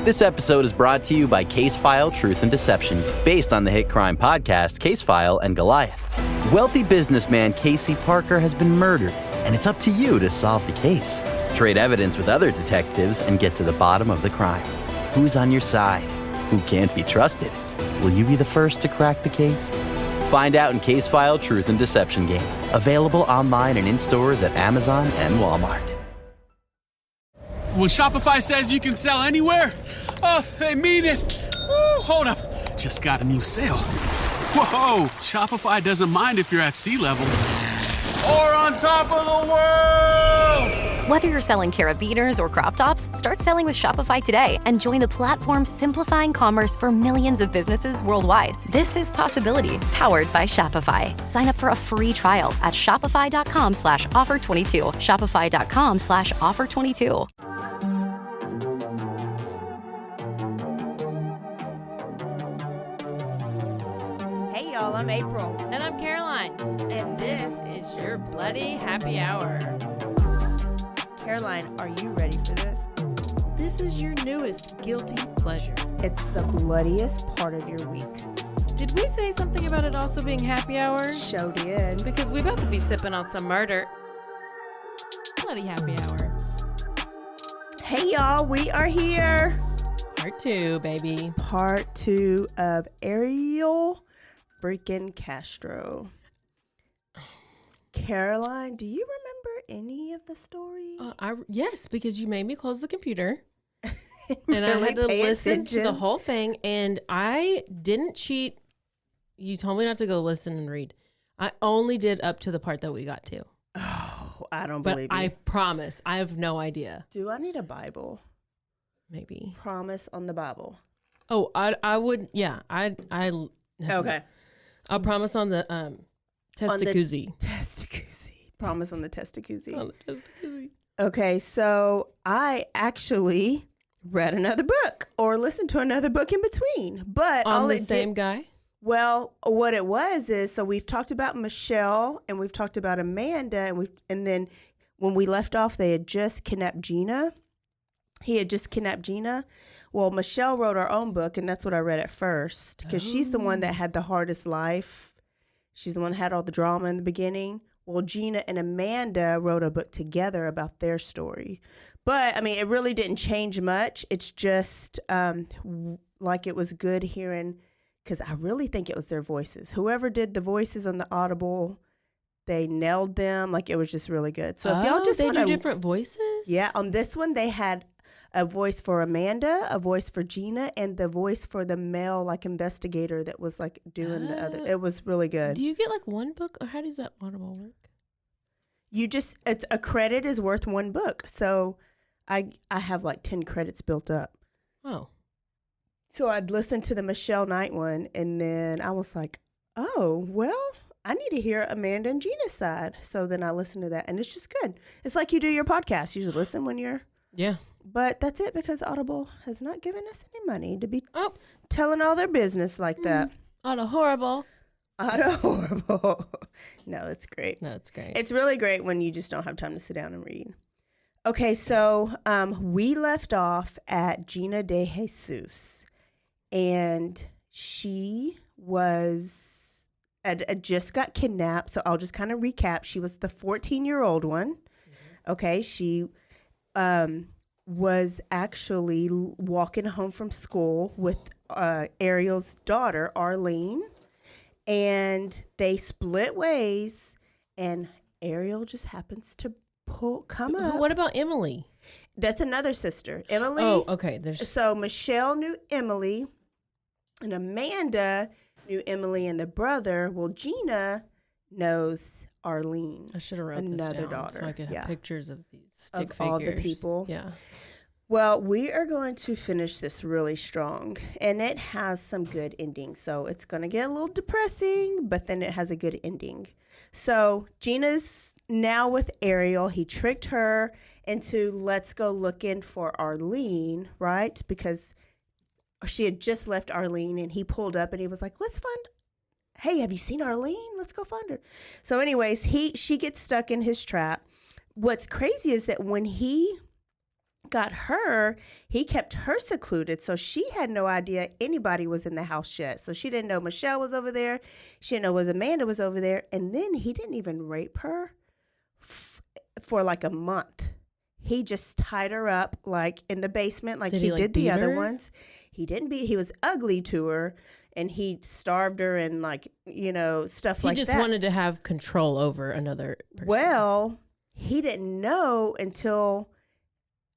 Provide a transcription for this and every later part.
This episode is brought to you by Case File Truth and Deception, based on the hit crime podcast Case File and Goliath. Wealthy businessman Casey Parker has been murdered, and it's up to you to solve the case. Trade evidence with other detectives and get to the bottom of the crime. Who's on your side? Who can't be trusted? Will you be the first to crack the case? Find out in Case File Truth and Deception game. Available online and in stores at Amazon and Walmart. When Shopify says you can sell anywhere, oh, they mean it. Woo, hold up. Just got a new sale. Whoa, Shopify doesn't mind if you're at sea level or on top of the world. Whether you're selling carabiners or crop tops, start selling with Shopify today and join the platform simplifying commerce for millions of businesses worldwide. This is Possibility, powered by Shopify. Sign up for a free trial at shopify.com/offer22. Shopify.com/offer22. Hey y'all, I'm April. And I'm Caroline. And this is your Bloody Happy Hour. Caroline, are you ready for this? This is your newest guilty pleasure. It's the bloodiest part of your week. Did we say something about it also being happy hour? Show did. Because we about to be sipping on some murder. Bloody Happy Hour. Hey y'all, we are here. Part 2, baby. Part 2 of Ariel freaking Castro. Caroline, do you remember any of the story? Yes, because you made me close the computer. And really I had to listen attention. to the whole thing. And I didn't cheat. You told me not to go listen and read. I only did up to the part that we got to. Oh, I don't But believe I you. promise, I have no idea. Do I need a Bible? Maybe. Promise on the Bible. Oh, I would. Yeah, Okay. I'll promise on the testacuzzi. Testacuzzi. Promise on the testacuzzi. On the testacuzzi. Okay, so I actually read another book or listened to another book in between, but On all the it same did, guy? well, what it was is, so we've talked about Michelle and we've talked about Amanda, and then when we left off, they had just kidnapped Gina. He had just kidnapped Gina. Well, Michelle wrote her own book, and that's what I read at first, because she's the one that had the hardest life. She's the one that had all the drama in the beginning. Well, Gina and Amanda wrote a book together about their story. But, I mean, it really didn't change much. It's just like it was good hearing, because I really think it was their voices. Whoever did the voices on the Audible, they nailed them. Like, it was just really good. So if y'all just they want do to... different voices? Yeah, on this one, they had a voice for Amanda, a voice for Gina, and the voice for the male, like, investigator that was, like, doing the other. It was really good. Do you get, like, one book, or how does that Audible work? It's a credit is worth one book. So I have, like, 10 credits built up. Oh. So I'd listen to the Michelle Knight one, and then I was like, oh, well, I need to hear Amanda and Gina's side. So then I listened to that, and it's just good. It's like you do your podcast. You just listen when you're... Yeah. But that's it, because Audible has not given us any money to be telling all their business like that. Auto horrible. Horrible. No, it's great. No, it's great. It's really great when you just don't have time to sit down and read. Okay, so we left off at Gina DeJesus, and she was just got kidnapped. So I'll just kind of recap. She was the 14-year-old one. Mm-hmm. Okay, she was actually walking home from school with Ariel's daughter, Arlene, and they split ways, and Ariel just happens to come up. What about Emily? That's another sister. Emily. Oh, okay. So Michelle knew Emily, and Amanda knew Emily and the brother. Well, Gina knows Arlene. I should have wrote another this down daughter. so I could have pictures of these stick of figures. all the people. Yeah. Well, we are going to finish this really strong, and it has some good endings. So it's going to get a little depressing, but then it has a good ending. So Gina's now with Ariel. He tricked her into let's go looking for Arlene, right? Because she had just left Arlene, and he pulled up and he was like, hey, have you seen Arlene? Let's go find her. So anyways, she gets stuck in his trap. What's crazy is that when he got her, he kept her secluded. So she had no idea anybody was in the house yet. So she didn't know Michelle was over there. She didn't know Amanda was over there. And then he didn't even rape her for like a month. He just tied her up like in the basement like he did the other ones. He didn't beat. He was ugly to her. And he starved her and like, stuff like that. He just wanted to have control over another person. Well, he didn't know until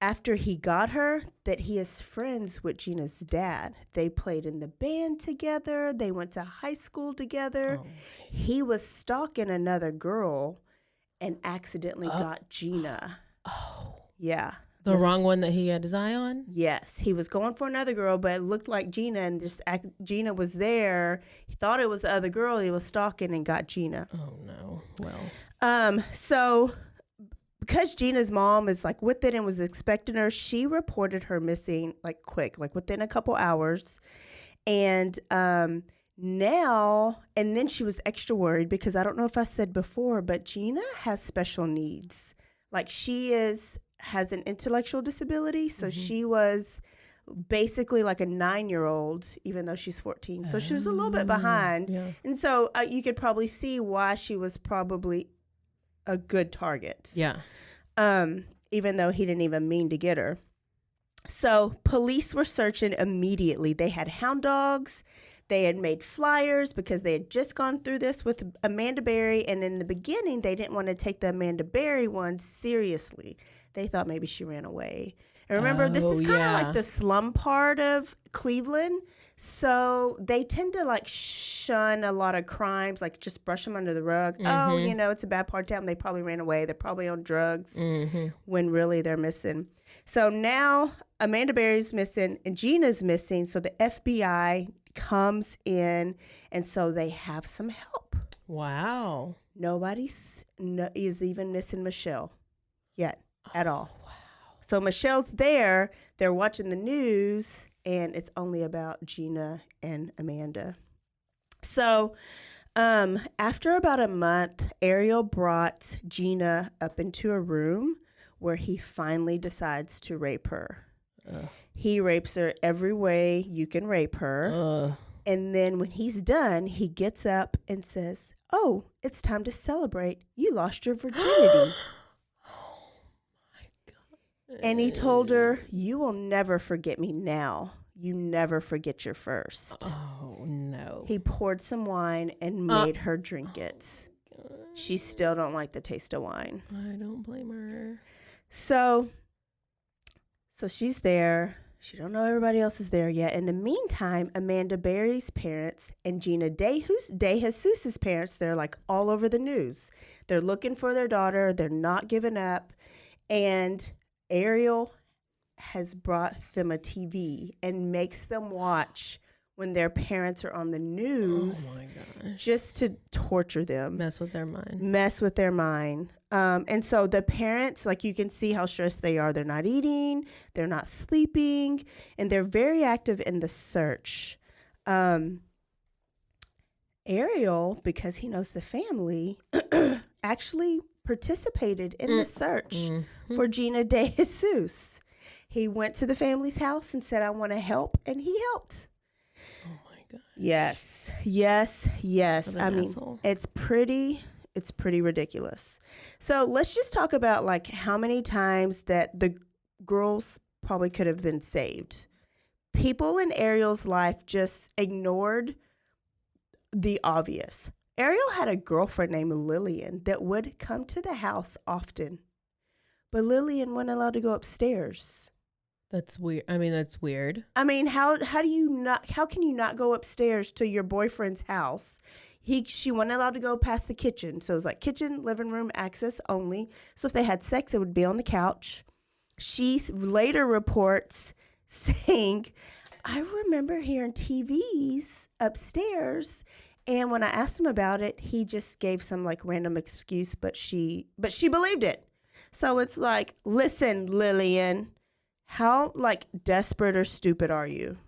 after he got her that he is friends with Gina's dad. They played in the band together. They went to high school together. He was stalking another girl and accidentally got Gina. Oh. Yeah. The wrong one that he had his eye on? Yes. He was going for another girl, but it looked like Gina, and Gina was there. He thought it was the other girl. He was stalking and got Gina. Oh, no. Well. So because Gina's mom is like with it and was expecting her, she reported her missing like quick, like within a couple hours. And now, and then she was extra worried because I don't know if I said before, but Gina has special needs. Like she has an intellectual disability. So she was basically like a 9-year-old, even though she's 14. So she was a little bit behind. Yeah. And so you could probably see why she was probably a good target. Yeah. Even though he didn't even mean to get her. So police were searching immediately. They had hound dogs. They had made flyers because they had just gone through this with Amanda Berry. And in the beginning, they didn't want to take the Amanda Berry one seriously. They thought maybe she ran away. And remember, this is kind of like the slum part of Cleveland. So they tend to like shun a lot of crimes, like just brush them under the rug. Oh, it's a bad part of town. They probably ran away. They're probably on drugs when really they're missing. So now Amanda Berry's missing and Gina's missing. So the FBI comes in, and so they have some help. Wow. Nobody is even missing Michelle yet at all. Wow. So Michelle's there. They're watching the news, and it's only about Gina and Amanda. So after about a month, Ariel brought Gina up into a room where he finally decides to rape her. He rapes her every way you can rape her. And then when he's done, he gets up and says, "Oh, it's time to celebrate. You lost your virginity." Oh, my God. And he told her, "You will never forget me now. You never forget your first." Oh, no. He poured some wine and made her drink it. She still don't like the taste of wine. I don't blame her. So she's there. She don't know everybody else is there yet. In the meantime, Amanda Berry's parents and Gina DeJesus's parents, they're like all over the news. They're looking for their daughter. They're not giving up. And Ariel has brought them a TV and makes them watch when their parents are on the news. Oh my gosh. Just to torture them. Mess with their mind. And so the parents, like you can see how stressed they are. They're not eating, they're not sleeping, and they're very active in the search. Ariel, because he knows the family, actually participated in the search for Gina DeJesus. He went to the family's house and said, "I want to help," and he helped. Oh my God. Yes. I mean, it's pretty ridiculous. So let's just talk about like how many times that the girls probably could have been saved. People in Ariel's life just ignored the obvious. Ariel had a girlfriend named Lillian that would come to the house often, but Lillian wasn't allowed to go upstairs. That's weird. I mean, that's weird. I mean, how can you not go upstairs to your boyfriend's house? She wasn't allowed to go past the kitchen. So it was like kitchen, living room, access only. So if they had sex, it would be on the couch. She later reports saying, "I remember hearing TVs upstairs." And when I asked him about it, he just gave some like random excuse, but she believed it. So it's like, listen, Lillian, how like desperate or stupid are you?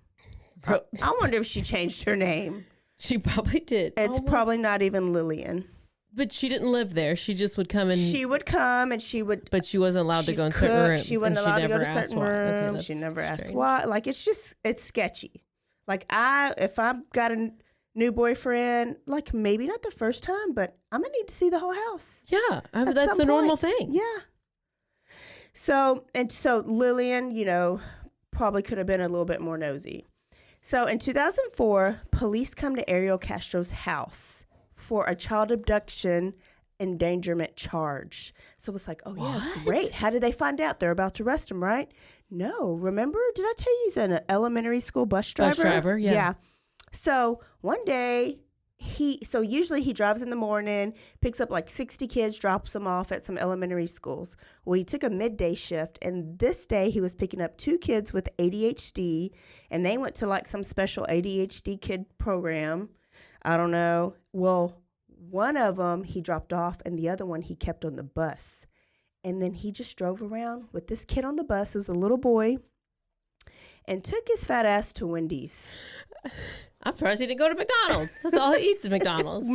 I wonder if she changed her name. She probably did. It's probably not even Lillian. But she didn't live there. She just would come and... She would come and she would... But she wasn't allowed to go in certain rooms. She wasn't allowed to go to certain rooms. Okay, she never asked strange. why. Like, it's sketchy. Like, if I've got a new boyfriend, like, maybe not the first time, but I'm going to need to see the whole house. Yeah. That's a normal thing. Yeah. So Lillian, probably could have been a little bit more nosy. So in 2004, police come to Ariel Castro's house for a child abduction endangerment charge. So it's like, oh yeah, great. How did they find out? They're about to arrest him, right? No. Remember, did I tell you he's an elementary school bus driver? Bus driver, yeah. Yeah. So one day, usually he drives in the morning, picks up like 60 kids, drops them off at some elementary schools. Well, he took a midday shift, and this day he was picking up 2 kids with ADHD, and they went to like some special ADHD kid program. I don't know. Well, one of them he dropped off, and the other one he kept on the bus. And then he just drove around with this kid on the bus. It was a little boy, and took his fat ass to Wendy's. I'm surprised he didn't go to McDonald's. That's all he eats is McDonald's.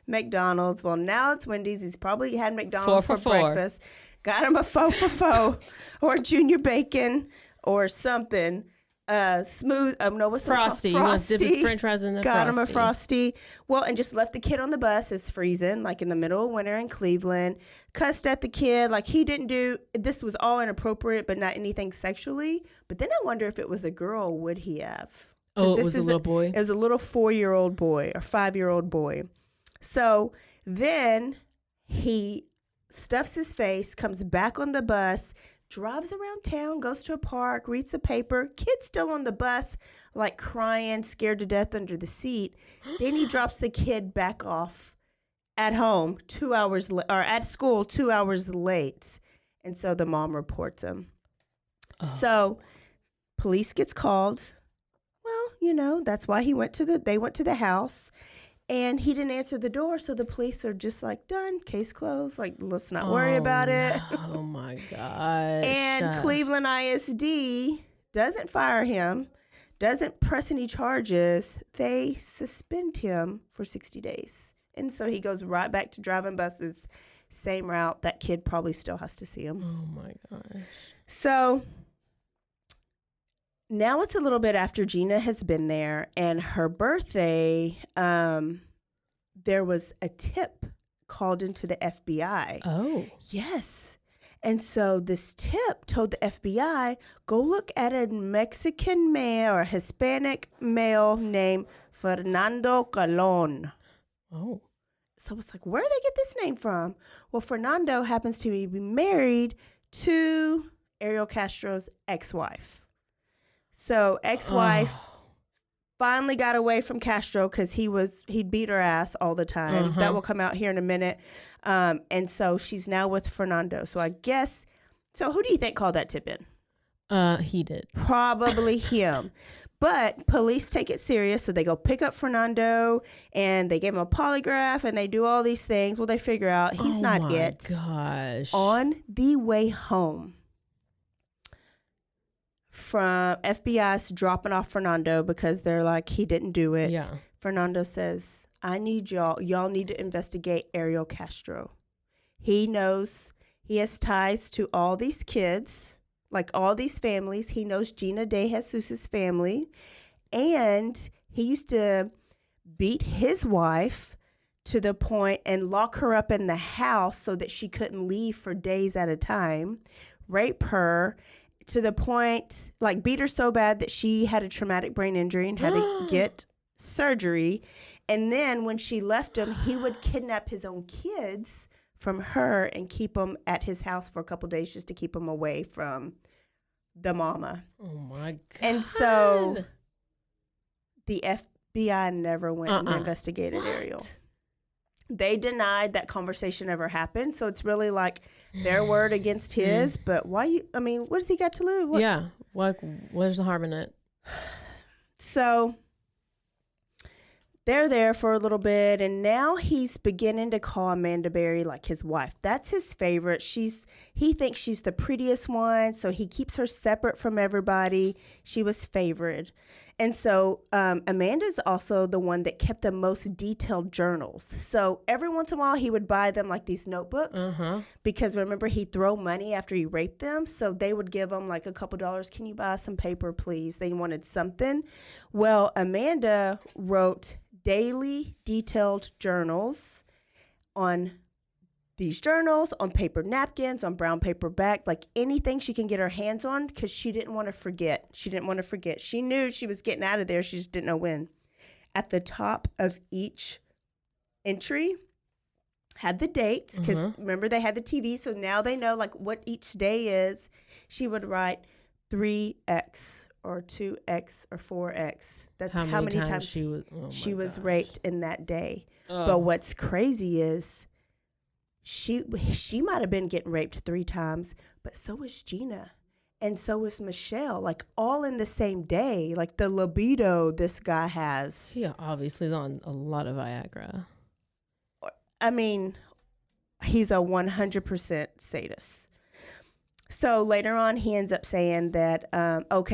McDonald's. Well, now it's Wendy's. He's probably had McDonald's for 4 for $4. breakfast. Got him a 4 for $4 or junior bacon or something. Smooth. What's Frosty. He wants to dip his French fries in the Got Frosty. him a Frosty. Well, and just left the kid on the bus. It's freezing, like in the middle of winter in Cleveland. Cussed at the kid. Like he didn't do, this was all inappropriate, but not anything sexually. But then I wonder if it was a girl, would he have? Oh, it was a little boy? It was a little 4-year-old boy or 5-year-old boy. So then he stuffs his face, comes back on the bus, drives around town, goes to a park, reads the paper. Kid's still on the bus, like crying, scared to death under the seat. Then he drops the kid back off at home 2 hours or at school 2 hours late. And so the mom reports him. Oh. So police gets called. Well, that's why they went to the house, and he didn't answer the door. So the police are just like, done, case closed. Like, let's not worry about it. Oh my gosh. And Cleveland ISD doesn't fire him, doesn't press any charges. They suspend him for 60 days. And so he goes right back to driving buses, same route. That kid probably still has to see him. Oh my gosh. So now it's a little bit after Gina has been there, and her birthday, there was a tip called into the FBI. Oh. Yes. And so this tip told the FBI, go look at a Mexican male or Hispanic male named Fernando Colon. Oh. So it's like, where did they get this name from? Well, Fernando happens to be married to Ariel Castro's ex-wife. So ex-wife finally got away from Castro because he'd beat her ass all the time. Uh-huh. That will come out here in a minute. And so she's now with Fernando. So I guess, so who do you think called that tip in? He did. Probably him. But police take it serious. So they go pick up Fernando and they give him a polygraph and they do all these things. Well, they figure out he's not it. Oh my gosh. On the way home from FBI's dropping off Fernando because they're like, he didn't do it. Yeah. Fernando says, I need y'all need to investigate Ariel Castro. He knows he has ties to all these kids, like all these families. He knows Gina DeJesus's family. And he used to beat his wife to the point and lock her up in the house so that she couldn't leave for days at a time, rape her, to the point, like beat her so bad that she had a traumatic brain injury and had to get surgery. And then when she left him, he would kidnap his own kids from her and keep them at his house for a couple days just to keep them away from the mama. Oh my God. And so the FBI never went and investigated Ariel. They denied that conversation ever happened. So it's really like their word against his. But what does he got to lose? What? Yeah. What's the harm in it? So they're there for a little bit. And now he's beginning to call Amanda Berry like his wife. That's his favorite. he thinks she's the prettiest one, so he keeps her separate from everybody. She was favored. And so Amanda's also the one that kept the most detailed journals. So every once in a while, he would buy them like these notebooks because remember, he'd throw money after he raped them. So they would give him like a couple dollars. Can you buy some paper, please? They wanted something. Well, Amanda wrote daily detailed journals on these journals, on paper napkins, on brown paper bag, like anything she can get her hands on, because she didn't want to forget. She knew she was getting out of there. She just didn't know when. At the top of each entry had the dates, because remember they had the TV, so now they know like what each day is. She would write 3X or 2X or 4X. That's how many times she was raped in that day. But what's crazy is she might have been getting raped 3 times, but so was Gina. And so was Michelle, like all in the same day, like the libido this guy has. He obviously is on a lot of Viagra. I mean, he's a 100% sadist. So later on, he ends up saying that,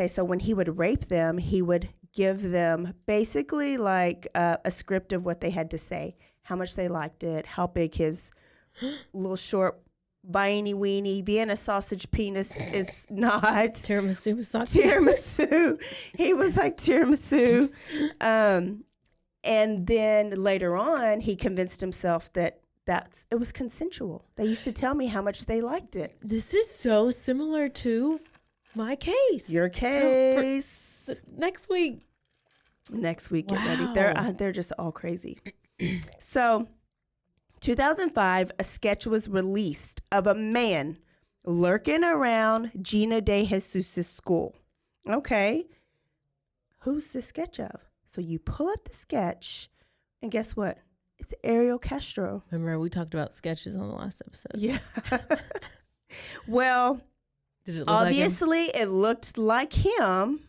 so when he would rape them, he would give them basically like a script of what they had to say, how much they liked it, how big his little short Biiny weenie Vienna sausage penis is not. Tiramisu sausage. Tiramisu. He was like tiramisu. And then later on, he convinced himself that it was consensual. They used to tell me how much they liked it. This is so similar to my case. Your case. Next week. Get ready. They're just all crazy. So 2005, a sketch was released of a man lurking around Gina DeJesus' school. Okay. Who's the sketch of? So you pull up the sketch, and guess what? It's Ariel Castro. Remember, we talked about sketches on the last episode. Yeah. Well, did it look obviously like him? It looked like him.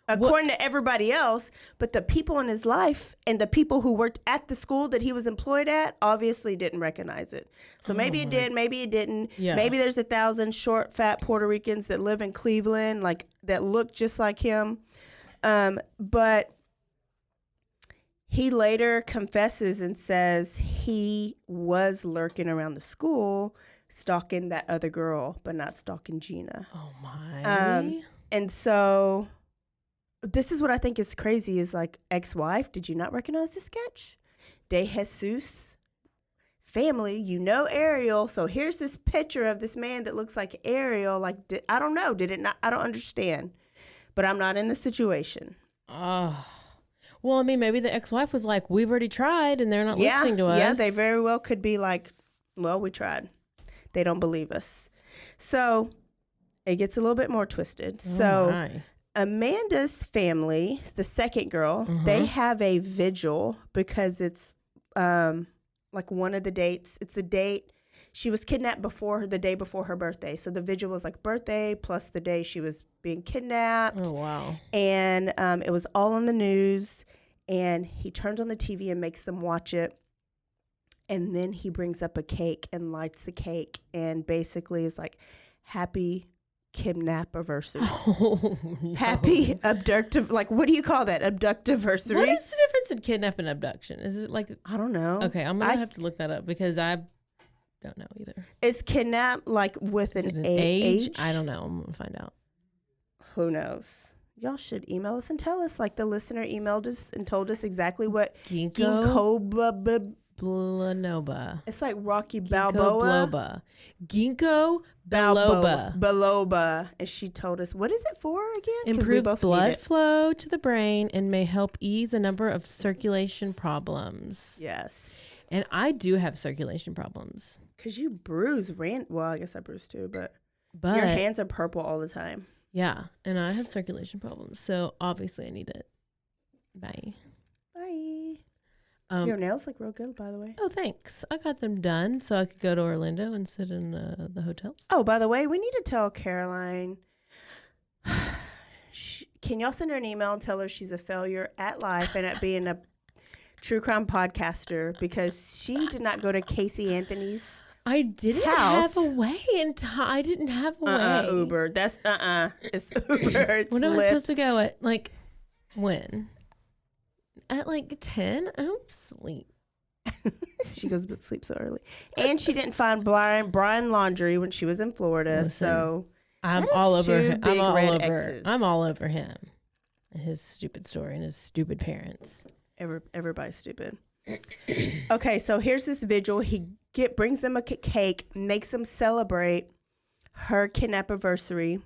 According to everybody else, but the people in his life and the people who worked at the school that he was employed at obviously didn't recognize it. So maybe it did, maybe it didn't. Yeah. Maybe there's 1,000 short, fat Puerto Ricans that live in Cleveland, like that look just like him. But he later confesses and says he was lurking around the school, stalking that other girl, but not stalking Gina. Oh my! And so. This is what I think is crazy is like ex-wife. Did you not recognize the sketch? DeJesus family, you know Ariel. So here's this picture of this man that looks like Ariel. Like, I don't know. Did it not? I don't understand. But I'm not in the situation. Well, I mean, maybe the ex-wife was like, we've already tried and they're not listening to us. Yeah, they very well could be like, well, we tried. They don't believe us. So it gets a little bit more twisted. Amanda's family, the second girl, they have a vigil because it's like one of the dates. It's a date. She was kidnapped the day before her birthday. So the vigil was like birthday plus the day she was being kidnapped. Oh, wow. And it was all on the news. And he turns on the TV and makes them watch it. And then he brings up a cake and lights the cake and basically is like, happy kidnap-iversary. Oh, no. Happy abductive, like what do you call that? Abductiversary? What is the difference in kidnap and abduction? Is it like, I don't know. Okay, I'm gonna have to look that up because I don't know either. Is kidnap like with an age? I don't know. I'm gonna find out. Who knows? Y'all should email us and tell us. Like the listener emailed us and told us exactly what Ginkgo biloba. It's like Rocky Balboa. Ginkgo biloba. And she told us, what is it for again? Improves blood flow to the brain and may help ease a number of circulation problems. Yes. And I do have circulation problems. Because you bruise. Well, I guess I bruise too, but your hands are purple all the time. Yeah. And I have circulation problems. So obviously I need it. Bye. Your nails look real good, by the way. Oh, thanks. I got them done so I could go to Orlando and sit in the hotels. Oh, by the way, we need to tell Caroline. Can y'all send her an email and tell her she's a failure at life and at being a true crime podcaster because she did not go to Casey Anthony's I didn't have a way in time. I didn't have a way. Uber. That's It's Uber. It's When am I Lyft. supposed to go at like when? At like 10? I don't sleep. She goes to sleep so early. And she didn't find Brian laundry when she was in Florida. Listen, So I'm all over two him. big red X's. I'm all over him and his stupid story and his stupid parents. Everybody's stupid. Okay, so here's this vigil. He brings them a cake, makes them celebrate her kidnap-iversary,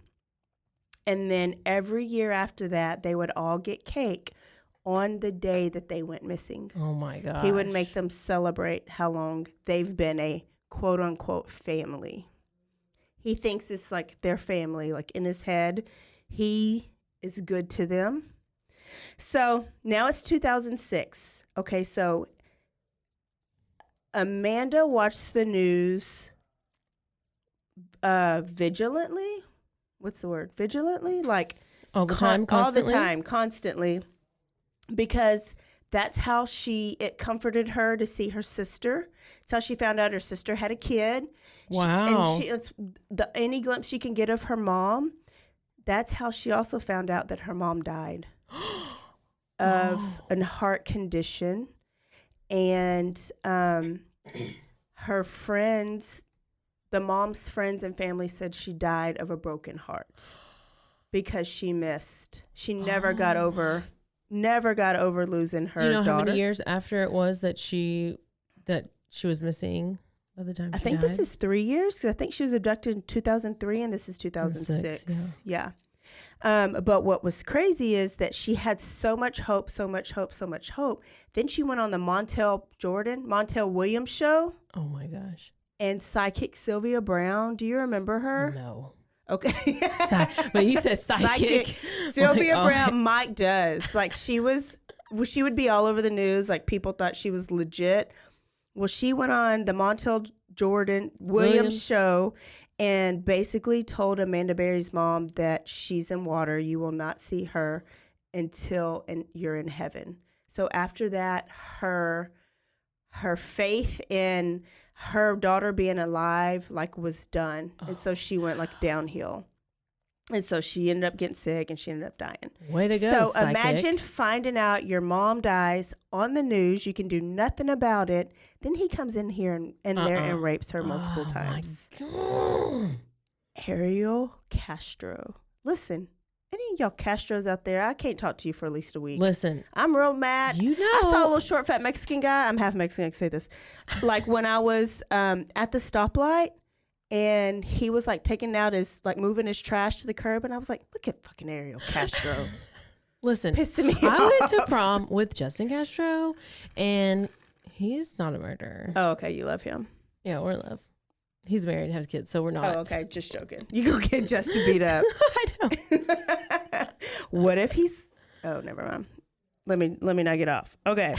and then every year after that, they would all get cake on the day that they went missing. Oh my gosh. He would make them celebrate how long they've been a quote-unquote family. He thinks it's like their family. Like in his head, he is good to them. So now it's 2006. Okay, so Amanda watched the news vigilantly. What's the word? Vigilantly? Like all the time, constantly? All the time, constantly. Because that's how it comforted her to see her sister. It's how she found out her sister had a kid. Wow. It's any glimpse she can get of her mom. That's how she also found out that her mom died of a heart condition. And her friends, the mom's friends and family said she died of a broken heart because she never got over losing her daughter. Do you know how many years after it was that she was missing by the time she died? I think this is 3 years because I think she was abducted in 2003 and this is 2006. Yeah. But what was crazy is that she had so much hope. Then she went on the Montel Williams show. Oh my gosh. And psychic Sylvia Brown. Do you remember her? No. Okay. But you said psychic. Sylvia Brown, Mike does. Like she would be all over the news. Like people thought she was legit. Well, she went on the Montel Williams show and basically told Amanda Berry's mom that she's in water. You will not see her until you're in heaven. So after that, her faith in her daughter being alive was done. And so she went downhill. And so she ended up getting sick and she ended up dying. Way to go, So psychic. imagine finding out your mom dies on the news. You can do nothing about it. Then he comes in here and there and rapes her multiple times. Ariel Castro. Listen, any of y'all Castros out there, I can't talk to you for at least a week. Listen. I'm real mad. I saw a little short, fat Mexican guy. I'm half Mexican, I can say this. When I was at the stoplight, and he was taking out moving his trash to the curb. And I was like, look at fucking Ariel Castro. Listen, pissing me I off. went to prom with Justin Castro and he's not a murderer. Oh, okay. You love him. Yeah, we're in love. He's married and has kids, so we're not. Oh, okay. Just joking. You go get Justin beat up. I don't. What if he's... Oh, never mind. Let me not get off. Okay.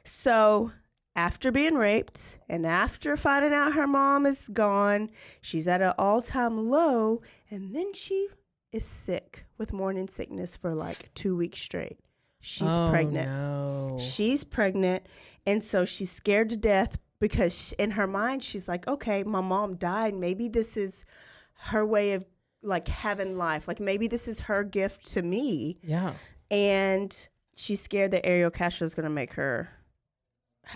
So... After being raped and after finding out her mom is gone, she's at an all-time low, and then she is sick with morning sickness for 2 weeks straight. She's pregnant. No. She's pregnant, and so she's scared to death because in her mind she's like, okay, my mom died. Maybe this is her way of having life. Maybe this is her gift to me. Yeah. And she's scared that Ariel Castro is going to make her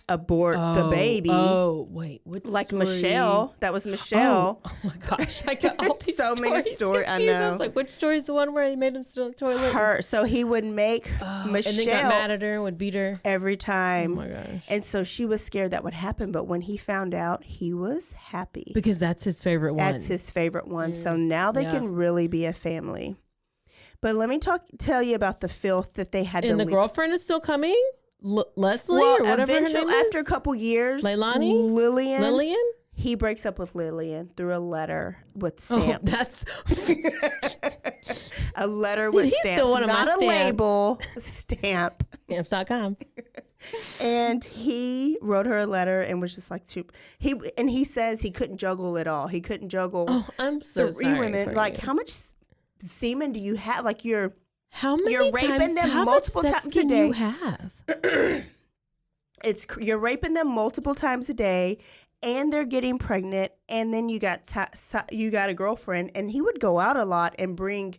abort the baby. Oh, wait. What story? Michelle. That was Michelle. Oh my gosh. I got all these so many stories. I confused. know. I was like, which story is the one where he made him sit on the toilet? So he would make Michelle. And then got mad at her and would beat her. Every time. Oh my gosh. And so she was scared that would happen. But when he found out, he was happy. Because that's his favorite one. That's his favorite one. So now they can really be a family. But let me tell you about the filth that they had to And the leave. girlfriend is still coming? Leslie or whatever her name is? After a couple years, Leilani? Lillian? He breaks up with Lillian through a letter with stamps. Oh, that's... a letter with He's stamps. still one of my Not a stamps. label, stamp. Stamps.com. And he wrote her a letter and was just like, he says he couldn't juggle it all. He couldn't juggle Oh, I'm so three sorry women. for Like, you. how much semen do you have? How many You're raping times, them how multiple much sex times a can day. you have? You're raping them multiple times a day, and they're getting pregnant, and then you got a girlfriend, and he would go out a lot and bring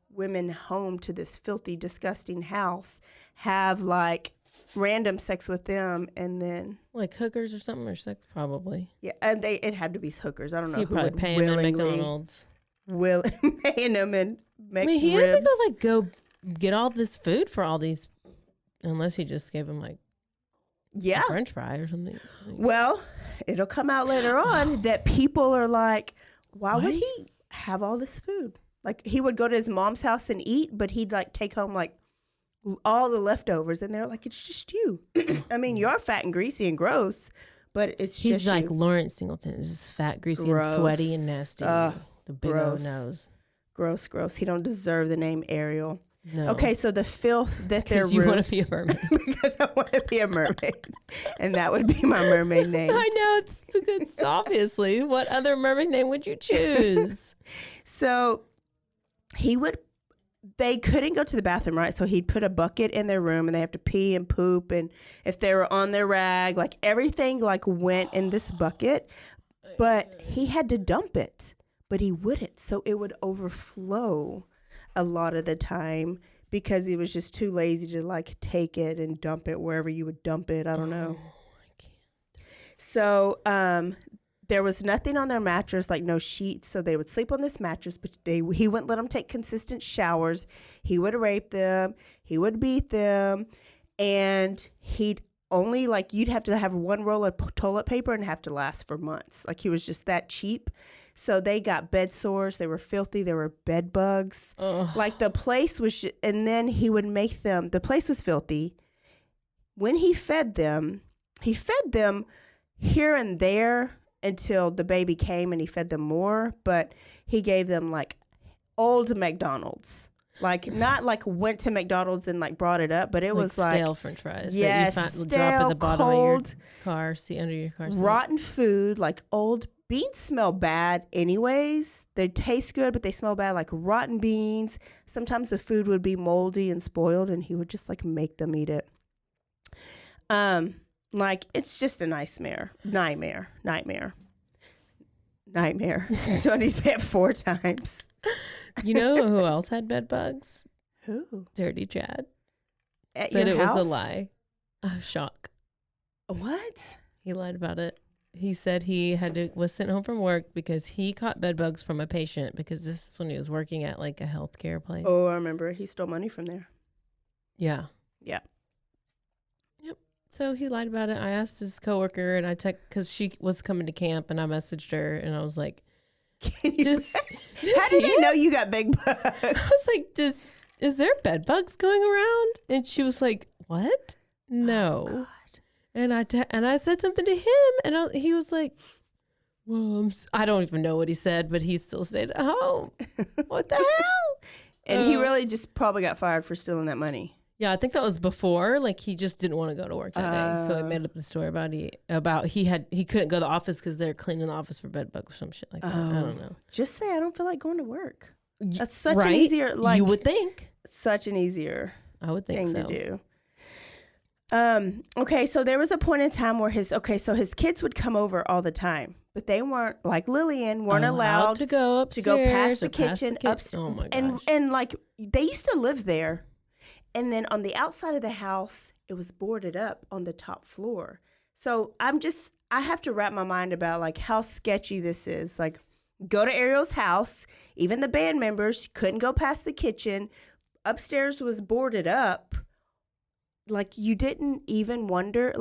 women home to this filthy, disgusting house, have like random sex with them, and then like hookers or something, or sex, probably. Yeah, and it had to be hookers. I don't know. He'd who probably would pay him at McDonald's. Paying him and make. I mean, he ribs. had to go get all this food for all these, unless he just gave him a French fry or something. Well, it'll come out later on that people are like, why would he have all this food? Like, he would go to his mom's house and eat, but he'd take home all the leftovers, and they're like, it's just you. I mean, you're fat and greasy and gross, but he's like you. Lawrence Singleton, just fat, greasy, and sweaty and nasty. The big old nose. Gross. He don't deserve the name Ariel. No. Okay, so the filth that they're you want to be a mermaid. Because I want to be a mermaid, and that would be my mermaid name. I know, it's obviously. What other mermaid name would you choose? So they couldn't go to the bathroom, right? So he'd put a bucket in their room, and they have to pee and poop, and if they were on their rag, everything went in this bucket, but he had to dump it, but he wouldn't, so it would overflow a lot of the time because he was just too lazy to take it and dump it wherever you would dump it. I don't know. I can't. So there was nothing on their mattress, no sheets, so they would sleep on this mattress, but he wouldn't let them take consistent showers. He would rape them. He would beat them. And he'd only, you'd have to have one roll of toilet paper and have to last for months. He was just that cheap. So they got bed sores. They were filthy. There were bed bugs. The place was, and then he would make them, the place was filthy. When he fed them here and there until the baby came and he fed them more, but he gave them old McDonald's. Not went to McDonald's and brought it up, but it was stale French fries. Yes, that you stale, drop at the bottom cold, of your car, see under your car seat. Rotten food, old beans smell bad anyways. They taste good, but they smell bad, rotten beans. Sometimes the food would be moldy and spoiled, and he would just make them eat it. It's just a nightmare. Do I need to say it 4 times? You know who else had bed bugs? Who? Dirty Chad. At but your it house? was a lie. Shock. What? He lied about it. He said he was sent home from work because he caught bed bugs from a patient, because this is when he was working at a healthcare place. Oh, I remember. He stole money from there. Yeah. Yeah. Yep. So he lied about it. I asked his coworker, and because she was coming to camp, and I messaged her, and I was like, how did they know you got big bugs? I was like, is there bed bugs going around? And she was like, what? No. Oh, and I said something to him, and he was like, well, I don't even know what he said, but he still stayed at home. What the hell? And he really just probably got fired for stealing that money. Yeah, I think that was before. He just didn't want to go to work that day, so I made up the story about he couldn't go to the office because they're cleaning the office for bed bugs or some shit like that. I don't know. Just say I don't feel like going to work. That's such an easier, you would think, such an easier I would think thing to do. Okay, so there was a point in time where his kids would come over all the time, but they weren't, Lillian, weren't allowed to go upstairs, past the kitchen, upstairs. Oh my gosh. And they used to live there. And then on the outside of the house, it was boarded up on the top floor. So I have to wrap my mind about how sketchy this is. Go to Ariel's house. Even the band members couldn't go past the kitchen. Upstairs was boarded up. You didn't even wonder,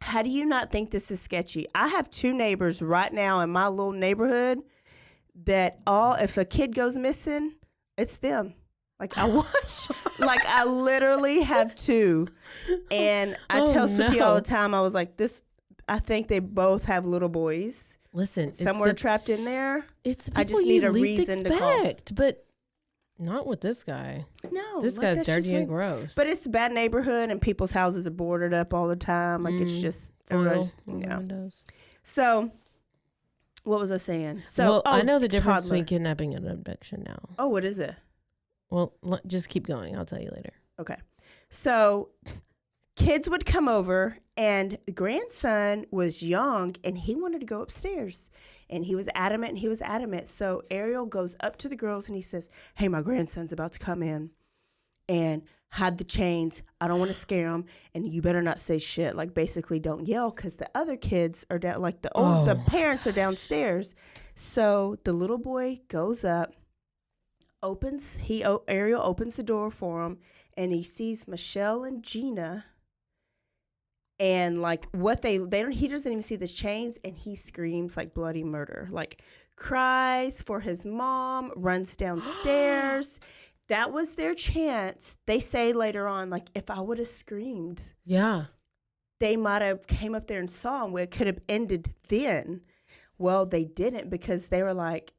how do you not think this is sketchy? I have 2 neighbors right now in my little neighborhood that if a kid goes missing, it's them. I watch, I literally have 2. And I tell Suki all the time, I was like, I think they both have little boys. Listen, somewhere trapped in there. It's the I people just need you a least reason to call. But not with this guy. No. This guy's dirty and gross. But it's a bad neighborhood, and people's houses are boarded up all the time. It's just, windows. So, what was I saying? I know the difference between kidnapping and abduction now. Oh, what is it? Well, just keep going. I'll tell you later. Okay. So kids would come over And the grandson was young, and he wanted to go upstairs. And he was adamant. So Ariel goes up to the girls, and he says, hey, my grandson's about to come in. And hide the chains. I don't want to scare him. And you better not say shit. Like, basically, don't yell, because the other kids are down, like the parents are downstairs. So the little boy goes up, Ariel opens the door for him, and he sees Michelle and Gina. And like he doesn't even see the chains, and he screams like bloody murder, like cries for his mom, runs downstairs. That was their chance. They say later on, like, if I would have screamed, they might have came up there and saw him. It could have ended then. Well, they didn't, because they were like,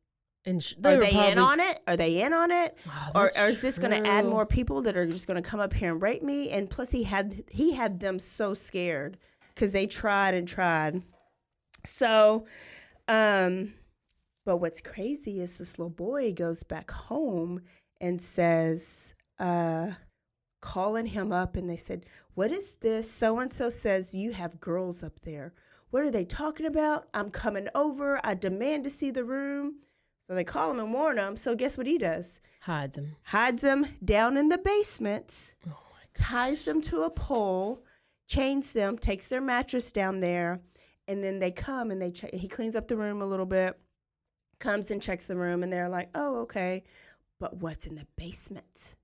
And are they in on it? Are they in on it? Wow, or that's is this going to add true. more people that are just going to come up here and rape me? And plus, he had them so scared because they tried and tried. So, but what's crazy is this little boy goes back home and says, calling him up, and they said, what is this? So-and-so says you have girls up there. What are they talking about? I'm coming over. I demand to see the room. So they call him and warn him. So guess what he does? Hides him. Hides them down in the basement, Oh my ties them to a pole, chains them, takes their mattress down there, and then they come and he cleans up the room a little bit, comes and checks the room, and they're like, oh, okay. But what's in the basement?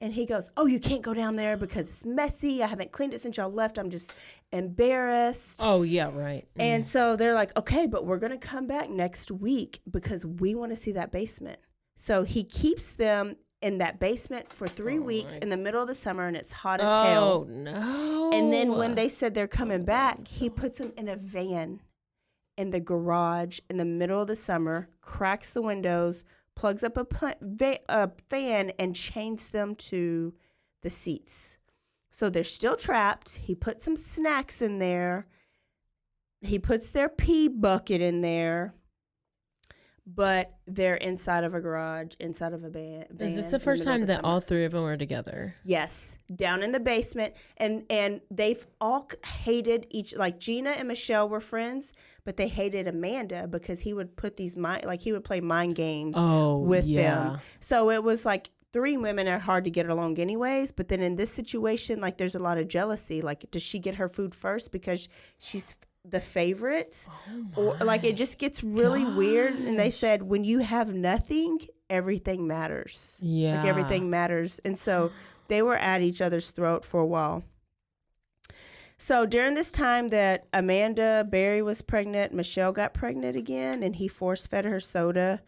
And he goes, oh, you can't go down there because it's messy. I haven't cleaned it since y'all left. I'm just embarrassed. Oh, yeah, right. And so they're like, okay, but we're going to come back next week because we want to see that basement. So he keeps them in that basement for 3 weeks in the middle of the summer, and it's hot as hell. Oh, no. And then when they said they're coming back, he puts them in a van in the garage in the middle of the summer, cracks the windows, plugs up a fan, and chains them to the seats. So they're still trapped. He puts some snacks in there. He puts their pee bucket in there. But they're inside of a garage, inside of a van. Is this the first time that all three of them were together? Yes, down in the basement. And they've all hated like Gina and Michelle were friends, but they hated Amanda because he would put he would play mind games with them. So it was like three women are hard to get along anyways. But then in this situation, like there's a lot of jealousy. Like, does she get her food first because she's the favorite? Or like it just gets really weird. And they said when you have nothing, everything matters. Like everything matters. And so they were at each other's throat for a while. So during this time that Amanda Berry was pregnant, Michelle got pregnant again, and he force-fed her soda.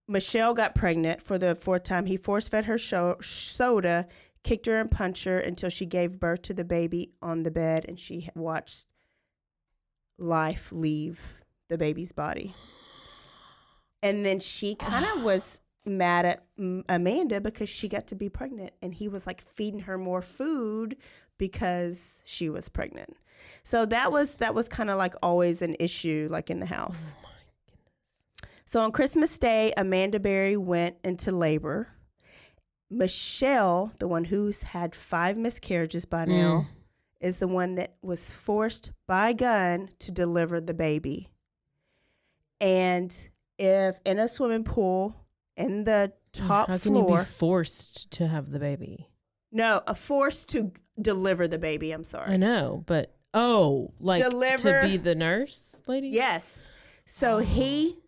Michelle got pregnant for the fourth time. He force-fed her soda, kicked her and punched her until she gave birth to the baby on the bed, and she watched life leave the baby's body. And then she kind of was mad at Amanda because she got to be pregnant, and he was like feeding her more food because she was pregnant. So that was kind of like always an issue, like in the house. Oh my goodness. So on Christmas Day, Amanda Berry went into labor. Michelle, the one who's had 5 miscarriages by now, is the one that was forced by gun to deliver the baby. And if in a swimming pool in the top How floor. can you be forced to have the baby? No, a forced to deliver the baby. I'm sorry. I know, but to be the nurse lady? Yes. So he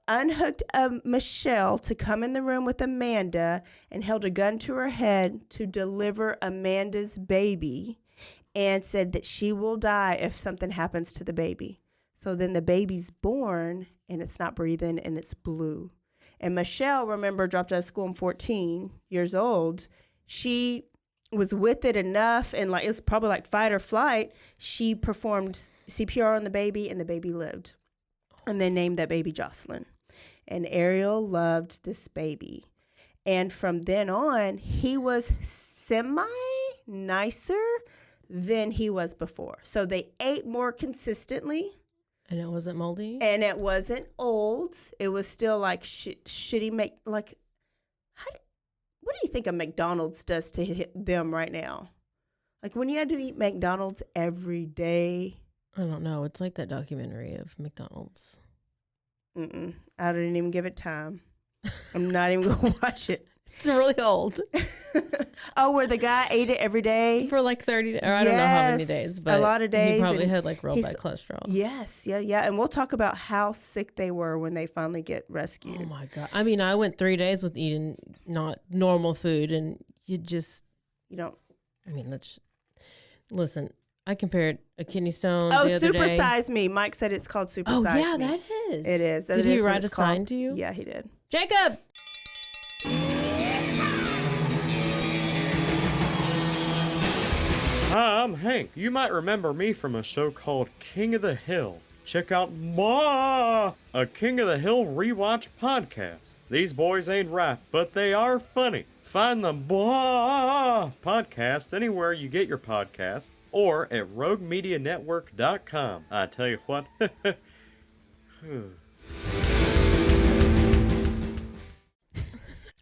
unhooked Michelle to come in the room with Amanda and held a gun to her head to deliver Amanda's baby, and said that she will die if something happens to the baby. So then the baby's born, and it's not breathing, and it's blue. And Michelle, remember, dropped out of school. I'm 14 years old. She was with it enough, and like it's probably like fight or flight. She performed CPR on the baby, and the baby lived. And they named that baby Jocelyn. And Ariel loved this baby. And from then on, he was semi-nicer than he was before. So they ate more consistently. And it wasn't moldy? And it wasn't old. It was still like shitty what do you think a McDonald's does to them right now? Like when you had to eat McDonald's every day. I don't know. It's like that documentary of McDonald's. I didn't even give it time. I'm not even going to watch it. It's really old. Oh, where the guy ate it every day? For like 30 days. Or I don't know how many days, but a lot of days. He probably had like real bad cholesterol. Yes, yeah. And we'll talk about how sick they were when they finally get rescued. Oh my God. I mean, I went 3 days with eating not normal food, and you don't. I mean, listen, I compared a kidney stone the other day. Supersize Me. Mike said it's called Supersize Me. Oh, yeah, that is. It is. Did he write a sign to you? Yeah, he did. Jacob! Hi, I'm Hank. You might remember me from a show called King of the Hill. Check out a King of the Hill rewatch podcast. These boys ain't rap, but they are funny. Find the podcast anywhere you get your podcasts or at roguemedianetwork.com. I tell you what.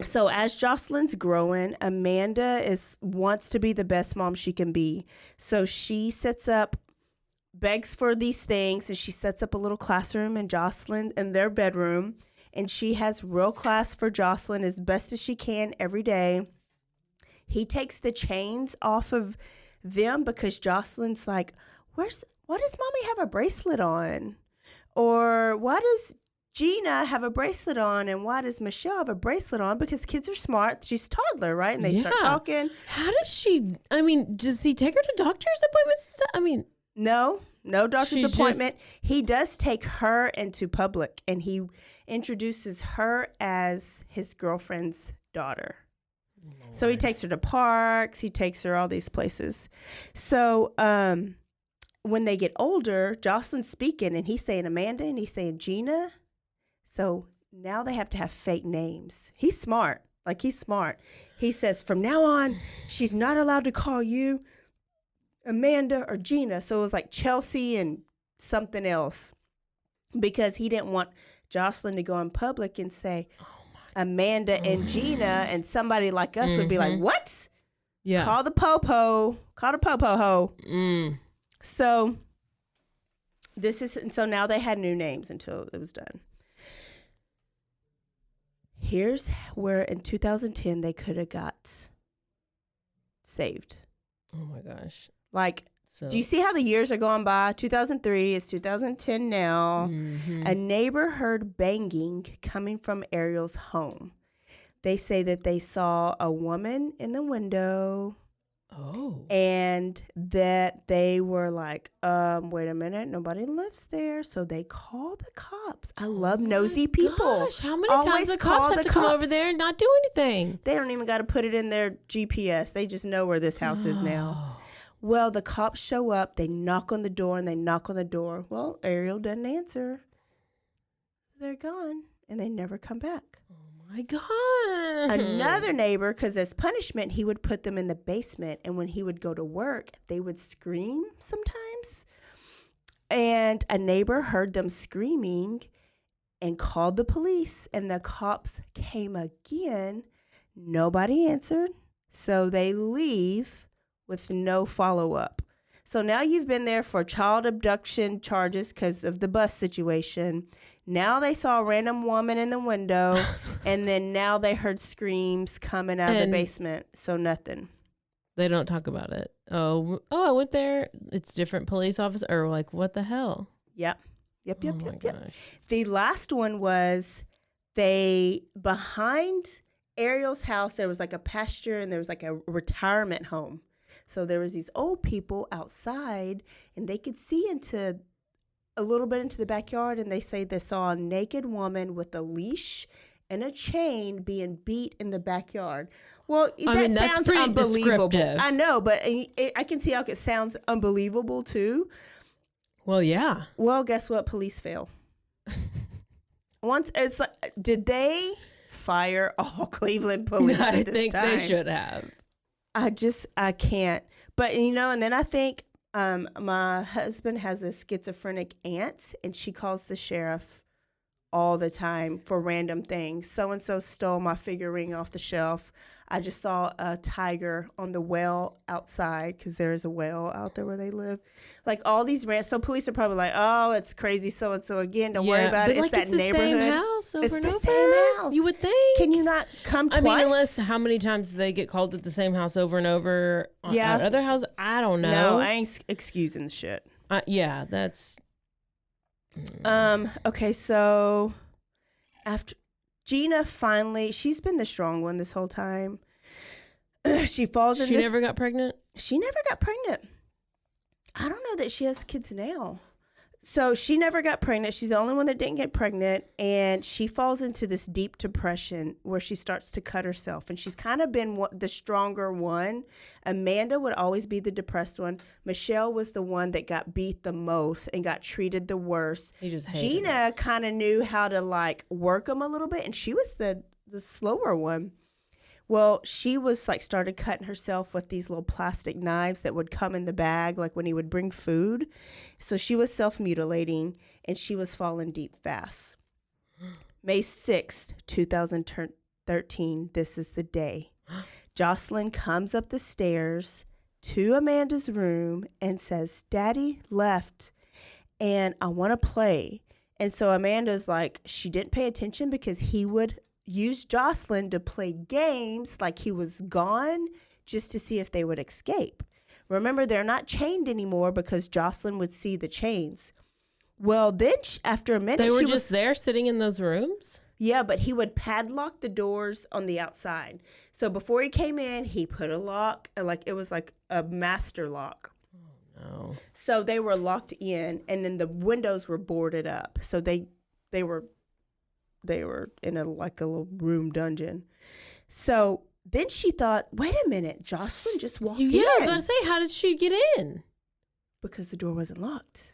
So as Jocelyn's growing, Amanda wants to be the best mom she can be. So she begs for these things, and she sets up a little classroom in Jocelyn in their bedroom, and she has real class for Jocelyn as best as she can every day. He takes the chains off of them because Jocelyn's like, why does mommy have a bracelet on? Or why does Gina have a bracelet on, and why does Michelle have a bracelet on? Because kids are smart. She's a toddler, right? And they start talking. How does does he take her to doctor's appointments and stuff? I mean, no doctor's appointment. He does take her into public, and he introduces her as his girlfriend's daughter. Lord. So he takes her to parks. He takes her all these places. So when they get older, Jocelyn's speaking, and he's saying Amanda, and he's saying Gina. So now they have to have fake names. He's smart. He's smart. He says, from now on, she's not allowed to call you Amanda or Gina. So it was like Chelsea and something else, because he didn't want Jocelyn to go in public and say Amanda and Gina, and somebody like us would be like, what? Yeah. Call the po-po ho. So so now they had new names until it was done. Here's where in 2010 they could have got saved. Oh my gosh. Do you see how the years are going by? 2003, it's 2010 now. A neighbor heard banging coming from Ariel's home. They say that they saw a woman in the window. Oh. And that they were like, wait a minute, nobody lives there. So they called the cops. I love nosy people. Gosh, how many times the cops have to come over there and not do anything? They don't even got to put it in their GPS. They just know where this house is now. Well, the cops show up. They knock on the door, and they knock on the door. Well, Ariel doesn't answer. They're gone, and they never come back. My God. Another neighbor, because as punishment, he would put them in the basement. And when he would go to work, they would scream sometimes. And a neighbor heard them screaming and called the police. And the cops came again. Nobody answered. So they leave with no follow-up. So now you've been there for child abduction charges because of the bus situation. Now they saw a random woman in the window, and then now they heard screams coming out of the basement. So nothing. They don't talk about it. Oh, I went there. It's different police officer. Or like, what the hell? Yep. Oh my gosh. The last one was behind Ariel's house, there was like a pasture, and there was like a retirement home. So there was these old people outside, and they could see a little bit into the backyard, and they say they saw a naked woman with a leash and a chain being beat in the backyard. Well, that sounds unbelievable. Descriptive. I know, but I can see how it sounds unbelievable too. Well, yeah. Well, guess what? Police fail. Did they fire all Cleveland police at this think time? They should have. I can't. But, and then I think my husband has a schizophrenic aunt, and she calls the sheriff all the time for random things. So-and-so stole my figure ring off the shelf. I just saw a tiger on the well outside because there is a well out there where they live. Like all these so police are probably like, oh, it's crazy so-and-so again. Don't worry about it. It's that neighborhood. It's the same house over and over. It's the same house. You would think. Can you not come twice? I mean, unless how many times do they get called at the same house over and over at other houses? I don't know. No, I ain't excusing the shit. Yeah, that's... Okay, so after Gina finally, she's been the strong one this whole time. She falls in She never got pregnant? She never got pregnant. I don't know that she has kids now. So she never got pregnant. She's the only one that didn't get pregnant. And she falls into this deep depression where she starts to cut herself. And she's kind of been the stronger one. Amanda would always be the depressed one. Michelle was the one that got beat the most and got treated the worst. Gina kind of knew how to like work them a little bit. And she was the slower one. Well, she was like started cutting herself with these little plastic knives that would come in the bag, like when he would bring food. So she was self-mutilating and she was falling deep fast. May 6th, 2013, this is the day. Jocelyn comes up the stairs to Amanda's room and says, Daddy left and I want to play. And so Amanda's like, she didn't pay attention because he would use Jocelyn to play games like he was gone just to see if they would escape. Remember, they're not chained anymore because Jocelyn would see the chains. Well, then after a minute, they were just there sitting in those rooms? Yeah, but he would padlock the doors on the outside. So before he came in, he put a lock, and like it was like a master lock. Oh, no. So they were locked in, and then the windows were boarded up. So they were in a little room dungeon. So then she thought, wait a minute, Jocelyn just walked in. Yeah, I was about to say, how did she get in? Because the door wasn't locked.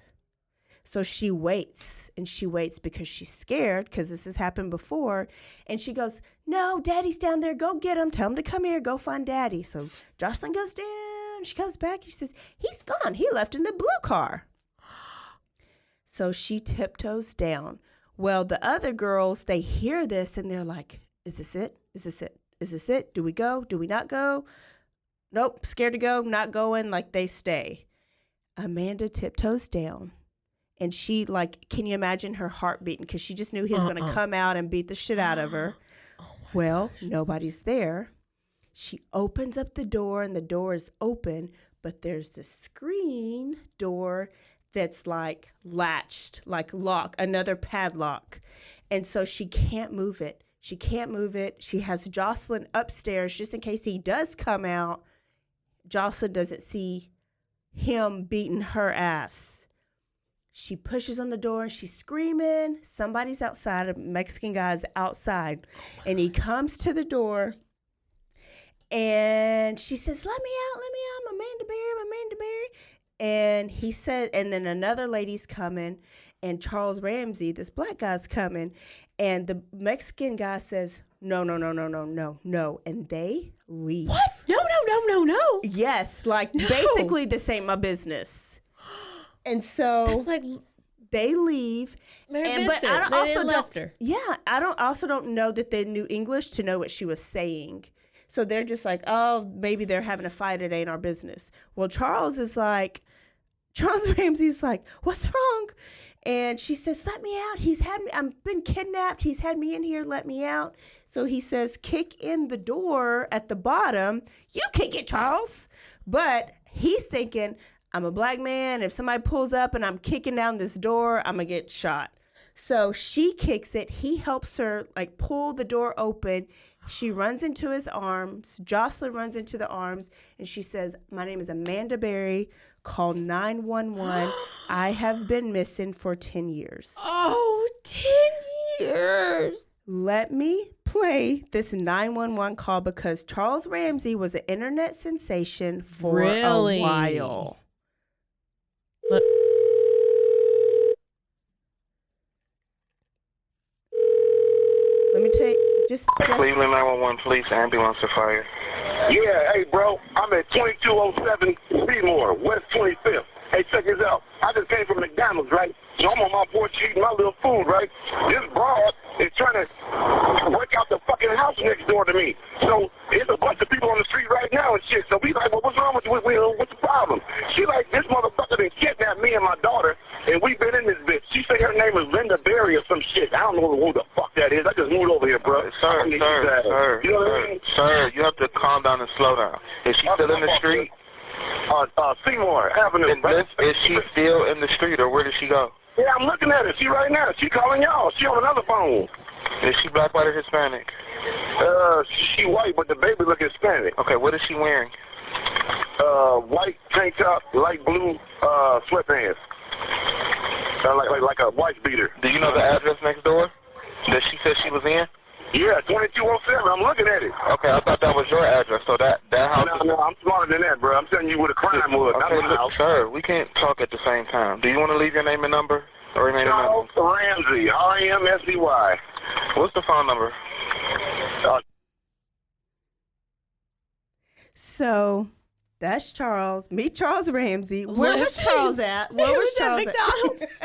So she waits, and she waits because she's scared because this has happened before. And she goes, no, Daddy's down there. Go get him. Tell him to come here. Go find Daddy. So Jocelyn goes down. She comes back. She says, he's gone. He left in the blue car. So she tiptoes down. Well, the other girls, they hear this and they're like, is this it? Is this it? Is this it? Do we go? Do we not go? Nope, scared to go, not going. Like they stay. Amanda tiptoes down and she like, can you imagine her heart beating? Because she just knew he was going to come out and beat the shit out of her. Well, nobody's there. She opens up the door and the door is open, but there's the screen door that's like latched, like lock, another padlock. And so she can't move it. She can't move it. She has Jocelyn upstairs just in case he does come out. Jocelyn doesn't see him beating her ass. She pushes on the door and she's screaming. Somebody's outside. A Mexican guy's outside. And he comes to the door and she says, let me out. I'm Amanda Berry. And he said, and then another lady's coming, and Charles Ramsey, this black guy's coming, and the Mexican guy says, no. And they leave. What? No. Yes, like basically this ain't my business. And so that's like they leave. Mary Vincent. But I left her. Yeah, I also don't know that they knew English to know what she was saying. So they're just like, oh, maybe they're having a fight. It ain't our business. Well, Charles Ramsey's like, what's wrong? And she says, let me out. I've been kidnapped. He's had me in here. Let me out. So he says, kick in the door at the bottom. You kick it, Charles. But he's thinking, I'm a black man. If somebody pulls up and I'm kicking down this door, I'm going to get shot. So she kicks it. He helps her like pull the door open. She runs into his arms. Jocelyn runs into the arms, and she says, my name is Amanda Berry. Call 911. I have been missing for 10 years. Oh, 10 years. Let me play this 911 call because Charles Ramsey was an internet sensation for a while. Let me tell you. Cleveland 911, police, ambulance, or fire. Yeah, hey, bro, I'm at 2207 Seymour, West 25th. Hey, check this out. I just came from McDonald's, right? So I'm on my porch eating my little food, right? This broad is trying to break out the fucking house next door to me. So there's a bunch of people on the street right now and shit. So we like, well, what's wrong with you? What's the problem? She like, this motherfucker done kidnapped me and my daughter, and we've been in this bitch. She say her name is Linda Berry or some shit. I don't know who the fuck that is. I just moved over here, bro. Sir, You know what I mean? Sir, you have to calm down and slow down. Is she still in the street? Seymour Avenue. Is she still in the street, or where did she go? Yeah, I'm looking at her. She right now. She calling y'all. She on another phone. Is she black, white, or Hispanic? She white, but the baby look Hispanic. Okay, what is she wearing? White tank top, light blue sweatpants. Like a wife beater. Do you know the address next door that she said she was in? Yeah, 2207. I'm looking at it. Okay, I thought that was your address. So that house. No, I'm smarter than that, bro. I'm telling you where the crime was. Okay, look, sir, we can't talk at the same time. Do you want to leave your name and number? Or your name Charles and number? Ramsey, R-A-M-S-E-Y. What's the phone number? So that's Charles. Meet Charles Ramsey. Where was Charles at? Where was Charles at McDonald's?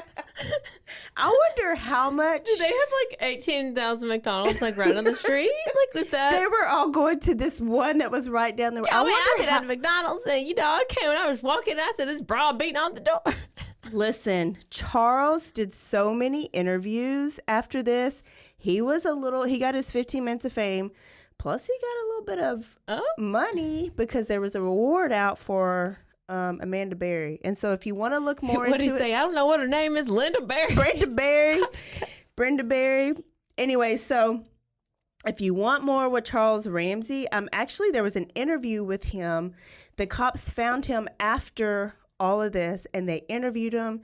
I wonder how much. Do they have like 18,000 McDonald's like right on the street? Like, what's that? They were all going to this one that was right down the road. I went out to McDonald's and, I came when I was walking, I said, this broad beating on the door. Listen, Charles did so many interviews after this. He got his 15 minutes of fame. Plus, he got a little bit of money because there was a reward out for Amanda Berry. And so if you want to look more into it. What did he say? I don't know what her name is. Linda Berry. Brenda Berry. Anyway, so if you want more with Charles Ramsey, actually there was an interview with him. The cops found him after all of this and they interviewed him.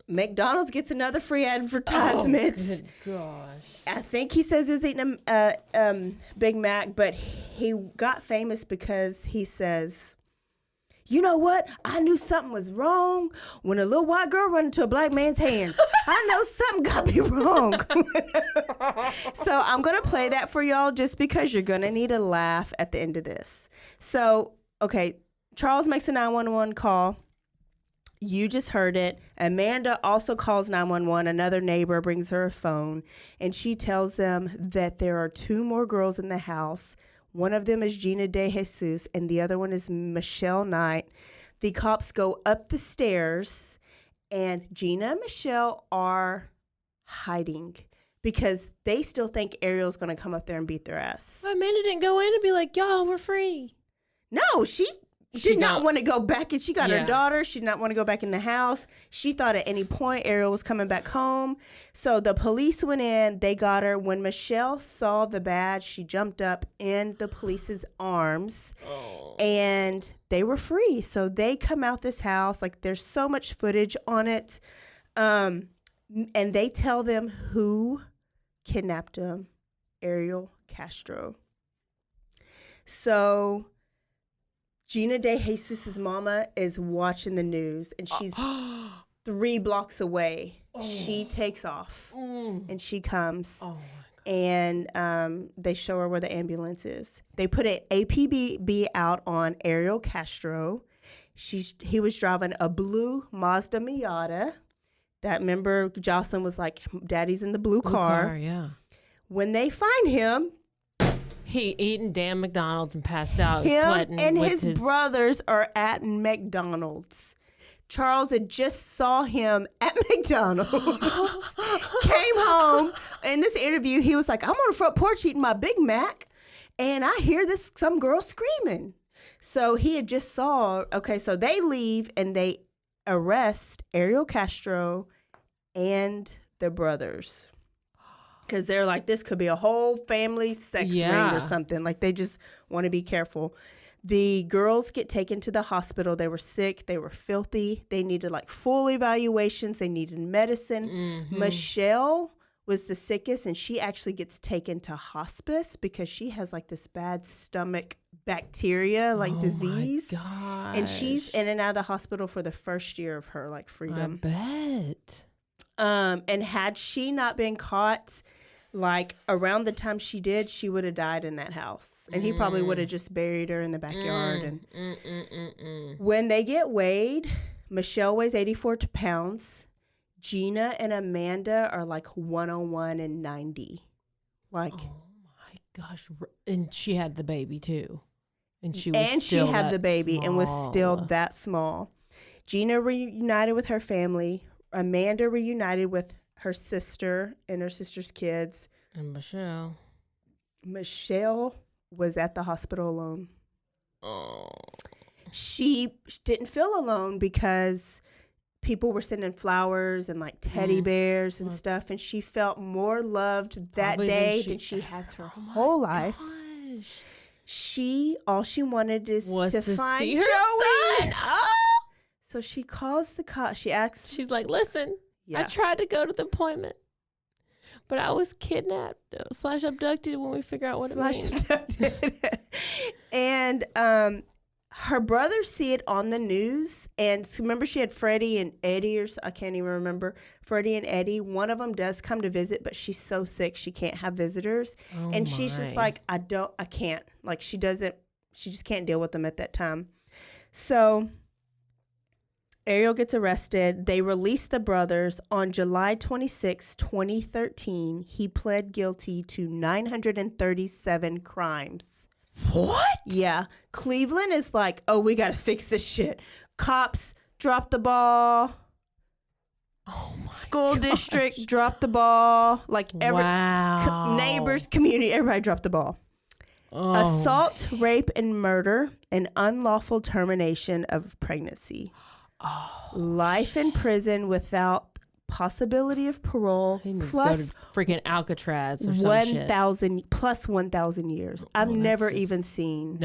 McDonald's gets another free advertisement. Oh, good gosh. I think he says he was eating a Big Mac, but he got famous because he says, you know what? I knew something was wrong when a little white girl ran into a black man's hands. I know something got me wrong. So I'm going to play that for y'all just because you're going to need a laugh at the end of this. So, okay, Charles makes a 911 call. You just heard it. Amanda also calls 911. Another neighbor brings her a phone, and she tells them that there are 2 more girls in the house. One of them is Gina DeJesus, and the other one is Michelle Knight. The cops go up the stairs, and Gina and Michelle are hiding because they still think Ariel's going to come up there and beat their ass. Well, Amanda didn't go in and be like, y'all, we're free. No, she did not want to go back, and she got her daughter. She did not want to go back in the house. She thought at any point Ariel was coming back home. So the police went in. They got her. When Michelle saw the badge, she jumped up in the police's arms, and they were free. So they come out this house. Like, there's so much footage on it, and they tell them who kidnapped them, Ariel Castro. So Gina DeJesus' mama is watching the news, and she's 3 blocks away. She takes off, and she comes, and they show her where the ambulance is. They put an APB out on Ariel Castro. He was driving a blue Mazda Miata. That, remember, Jocelyn was like, Daddy's in the blue car. Yeah. When they find him, he eating damn McDonald's and passed out, sweating. And his brothers are at McDonald's. Charles had just saw him at McDonald's. Came home. In this interview, he was like, I'm on the front porch eating my Big Mac, and I hear some girl screaming. So he had just saw, so they leave and they arrest Ariel Castro and the brothers. Because they're like, this could be a whole family sex ring or something. Like, they just want to be careful. The girls get taken to the hospital. They were sick. They were filthy. They needed, full evaluations. They needed medicine. Mm-hmm. Michelle was the sickest, and she actually gets taken to hospice because she has, this bad stomach bacteria, disease. Oh, my gosh. And she's in and out of the hospital for the first year of her, freedom. I bet. And had she not been caught, around the time she did, she would have died in that house. And he probably would have just buried her in the backyard. And when they get weighed, Michelle weighs 84 pounds. Gina and Amanda are like 101 and 90. Like, oh my gosh. And she had the baby too. And she had the baby and was still that small. Gina reunited with her family. Amanda reunited with her sister and her sister's kids. And Michelle. Michelle was at the hospital alone. Oh. She didn't feel alone because people were sending flowers and like teddy bears and stuff, and she felt more loved that day than she has her whole life. All she wanted is to find see her Joey. son. Oh. So she calls the cops. She's like, listen, I tried to go to the appointment, but I was kidnapped / abducted when we figure out what it means. Abducted. And her brothers see it on the news. And so remember, she had Freddie and Eddie, or I can't even remember. Freddie and Eddie. One of them does come to visit, but she's so sick she can't have visitors. And she's just like, I can't. Like, she just can't deal with them at that time. So Ariel gets arrested. They release the brothers. On July 26, 2013, he pled guilty to 937 crimes. What? Yeah. Cleveland is like, oh, we got to fix this shit. Cops dropped the ball. Oh my School district dropped the ball. Like neighbors, community, everybody dropped the ball. Oh. Assault, rape, and murder, and unlawful termination of pregnancy. Oh, life in prison without possibility of parole, plus go to freaking Alcatraz or some 1,000 plus 1,000 years. I've never even seen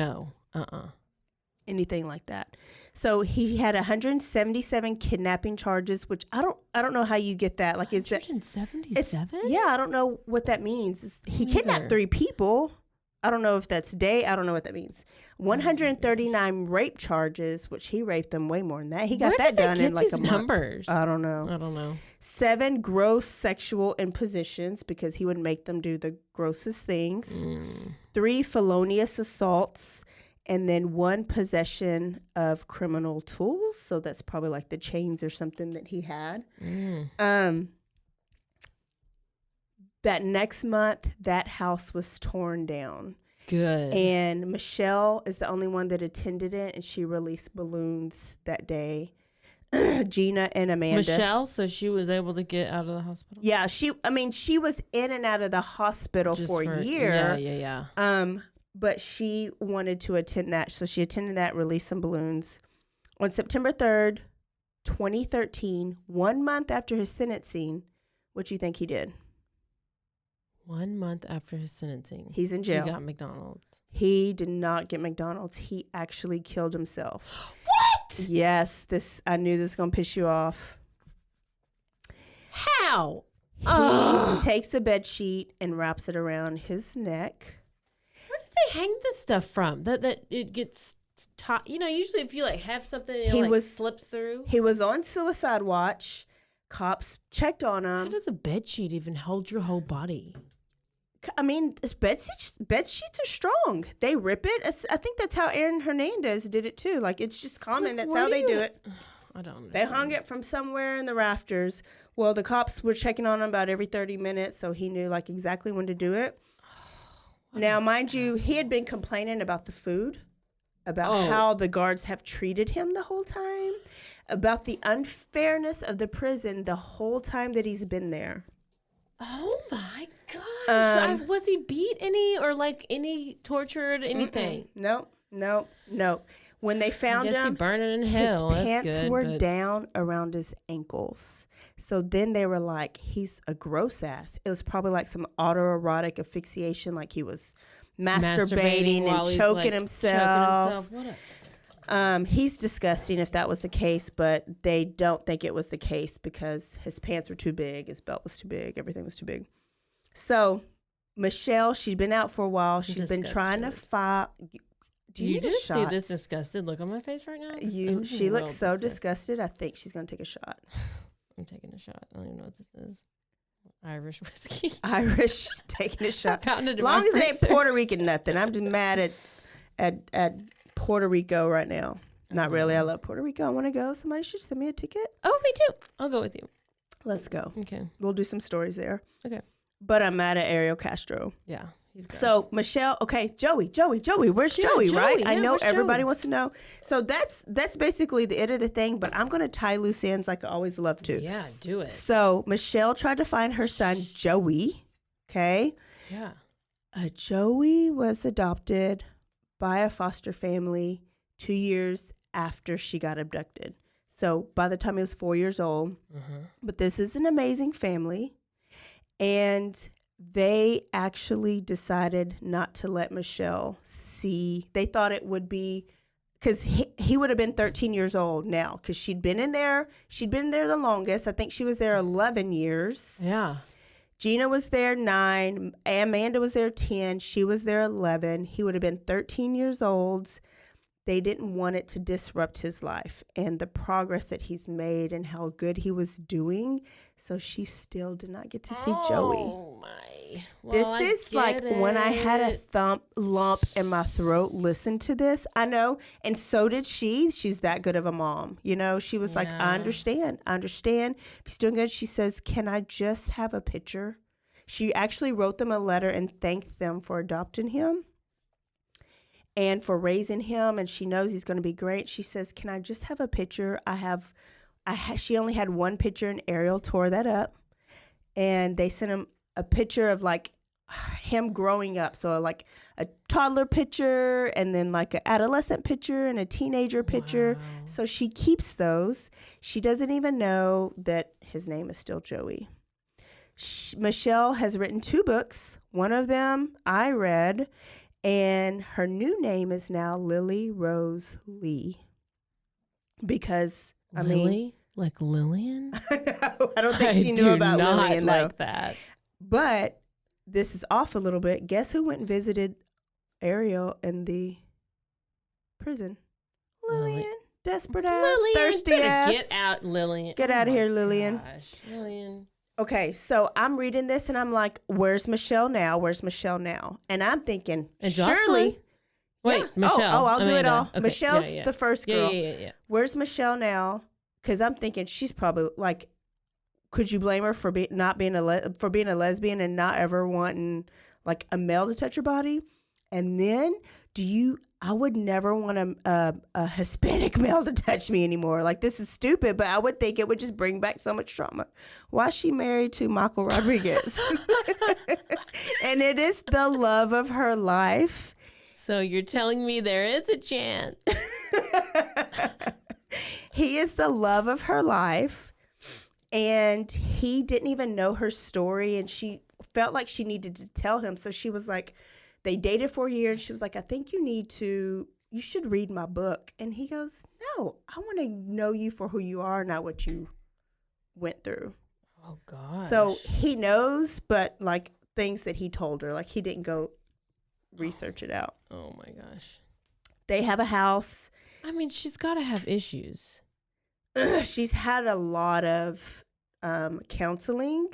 anything like that. So he had 177 kidnapping charges, which I don't know how you get that. Like, is that 177? Yeah, I don't know what that means. He kidnapped 3 people. I don't know if that's day. I don't know what that means. 139 rape charges, which he raped them way more than that. He got that done in like a month. Numbers? I don't know. 7 gross sexual impositions, because he would make them do the grossest things. 3 felonious assaults, and then 1 possession of criminal tools. So that's probably like the chains or something that he had. That next month, that house was torn down. Good. And Michelle is the only one that attended it, and she released balloons that day. Gina and Amanda. Michelle, so she was able to get out of the hospital? Yeah, she was in and out of the hospital for a year. Yeah. But she wanted to attend that, so she attended that, released some balloons. On September 3rd, 2013, 1 month after his sentencing, what do you think he did? 1 month after his sentencing. He's in jail. He got McDonald's. He did not get McDonald's. He actually killed himself. What? Yes. I knew this was going to piss you off. How? He takes a bed sheet and wraps it around his neck. Where did they hang this stuff from? That it gets usually if you like have something, it slips through. He was on suicide watch. Cops checked on him. How does a bed sheet even hold your whole body? I mean, bed sheets are strong. They rip it. I think that's how Aaron Hernandez did it too. Like, it's just common. That's how they do it. I don't know. They hung it from somewhere in the rafters. Well, the cops were checking on him about every 30 minutes, so he knew like exactly when to do it. Now, mind you, he had been complaining about the food, about how the guards have treated him the whole time, about the unfairness of the prison the whole time that he's been there. Oh my gosh. Was he beat any or like any tortured anything? Nope. When they found him, he burning in hell. His pants were down around his ankles. So then they were like, he's a gross ass. It was probably like some autoerotic asphyxiation, like he was masturbating and choking himself. He's disgusting if that was the case, but they don't think it was the case because his pants were too big, his belt was too big, everything was too big. So Michelle, she'd been out for a while. She's been trying to file. Do you just see this disgusted look on my face right now? She looks so disgusted. I think she's going to take a shot. I'm taking a shot. I don't even know what this is. Irish whiskey. Irish taking a shot. As long as it ain't Puerto Rican nothing. I'm just mad at Puerto Rico right now. Not really. I love Puerto Rico. I want to go. Somebody should send me a ticket. Oh, me too. I'll go with you. Let's go. Okay. We'll do some stories there. Okay. But I'm mad at Ariel Castro. Yeah. He's gross. So Michelle, okay, Joey, where's Joey, right? I know everybody wants to know. So that's basically the end of the thing, but I'm going to tie loose ends like I always love to. Yeah, do it. So Michelle tried to find her son, Joey, okay? Yeah. Joey was adopted by a foster family 2 years after she got abducted. So by the time he was 4 years old, but this is an amazing family. And they actually decided not to let Michelle see. They thought it would be, because he would have been 13 years old now, because she'd been there the longest. I think she was there 11 years. Yeah. Gina was there 9. Amanda was there 10. She was there 11. He would have been 13 years old. They didn't want it to disrupt his life and the progress that he's made and how good he was doing. So she still did not get to see Joey. Oh, my. Well, this is like when I had a lump in my throat. Listen to this. I know. And so did she. She's that good of a mom. You know, she was like, I understand. If he's doing good. She says, can I just have a picture? She actually wrote them a letter and thanked them for adopting him and for raising him, and she knows he's going to be great. She says, can I just have a picture? She only had one picture, and Ariel tore that up, and they sent him a picture of like him growing up. So like a toddler picture, and then like an adolescent picture and a teenager picture. Wow. So she keeps those. She doesn't even know that his name is still Joey. Michelle has written 2 books. One of them I read, and her new name is now Lily Rose Lee. Because, Lily? Like Lillian? No, I don't think she knew about Lillian, though. Like that. But this is off a little bit. Guess who went and visited Ariel in the prison? Lillian. Desperate ass. Lillian, thirsty ass. Get out, Lillian. Get out of here, Lillian. Gosh, Lillian. Okay, so I'm reading this and I'm like, where's Michelle now? And I'm thinking, and surely. Wait, Yeah. Michelle. I'll do it all. Okay. Michelle's Yeah. the first girl. Yeah. Where's Michelle now? Because I'm thinking she's probably like, could you blame her for being a lesbian and not ever wanting like a male to touch her body? And then I would never want a Hispanic male to touch me anymore. Like, this is stupid, but I would think it would just bring back so much trauma. Why is she married to Michael Rodriguez? And it is the love of her life. So you're telling me there is a chance. He is the love of her life. And he didn't even know her story. And she felt like she needed to tell him. So she was like, they dated for a year, and she was like, I think you should read my book. And he goes, no, I want to know you for who you are, not what you went through. Oh, gosh. So he knows, but like things that he told her, like he didn't go research it out. Oh, my gosh. They have a house. I mean, she's got to have issues. She's had a lot of counseling,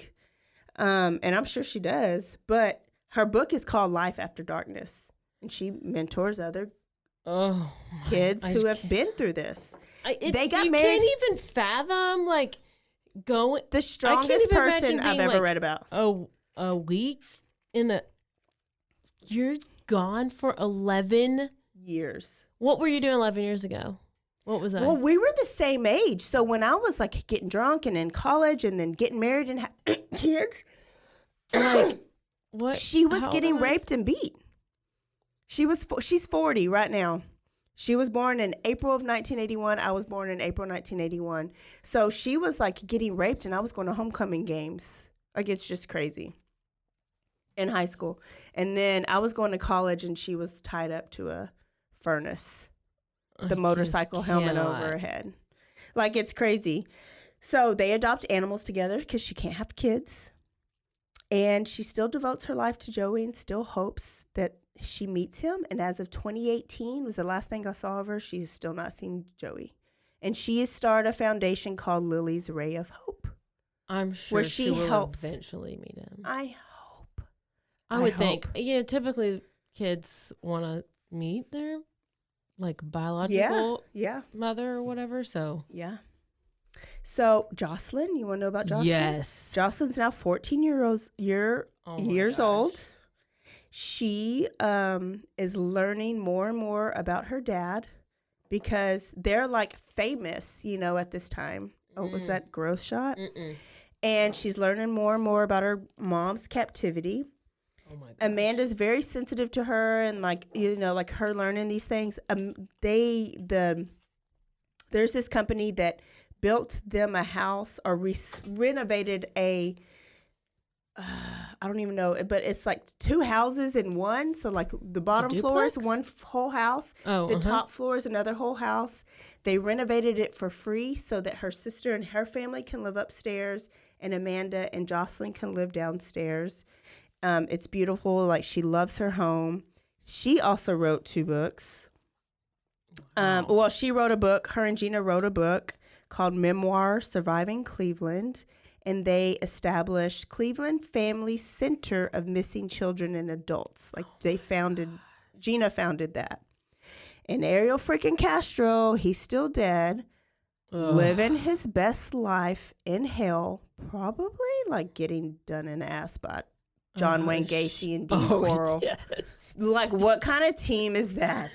and I'm sure she does, but her book is called Life After Darkness, and she mentors other kids who have been through this. They got married. You can't even fathom, like, going. The strongest person I've ever read about. A week you're gone for 11 years. What were you doing 11 years ago? What was that? Well, we were the same age. So when I was like getting drunk and in college and then getting married and kids, like, what? She was getting raped and beat. She's 40 right now. She was born in April of 1981. I was born in April 1981. So she was like getting raped, and I was going to homecoming games. Like, it's just crazy. In high school. And then I was going to college, and she was tied up to a furnace. The motorcycle helmet over her head. Like, it's crazy. So they adopt animals together because she can't have kids. And she still devotes her life to Joey and still hopes that she meets him. And as of 2018 was the last thing I saw of her. She's still not seen Joey. And she has started a foundation called Lily's Ray of Hope. I'm sure she will eventually meet him. I hope. I would think. You know, typically kids want to meet their like biological Yeah. mother or whatever. So Yeah. So Jocelyn, you want to know about Jocelyn? yes, Jocelyn's now 14 years old. She is learning more and more about her dad because they're like famous, at this time. Oh, was that gross shot? And she's learning more and more about her mom's captivity. Oh my gosh. Amanda's very sensitive to her and like her learning these things. There's this company that built them a house or renovated a I don't even know, but it's like 2 houses in one. So like the bottom floor is one whole house. The top floor is another whole house. They renovated it for free so that her sister and her family can live upstairs and Amanda and Jocelyn can live downstairs. It's beautiful. Like she loves her home. She also wrote 2 books. Well, she wrote a book. Her and Gina wrote a book called Memoir, Surviving Cleveland. And they established Cleveland Family Center of Missing Children and Adults. Like Gina founded that. And Ariel freaking Castro, he's still dead, living his best life in hell, probably like getting done in the ass by John Wayne Gacy and Dean Coral. Yes. Like, what kind of team is that?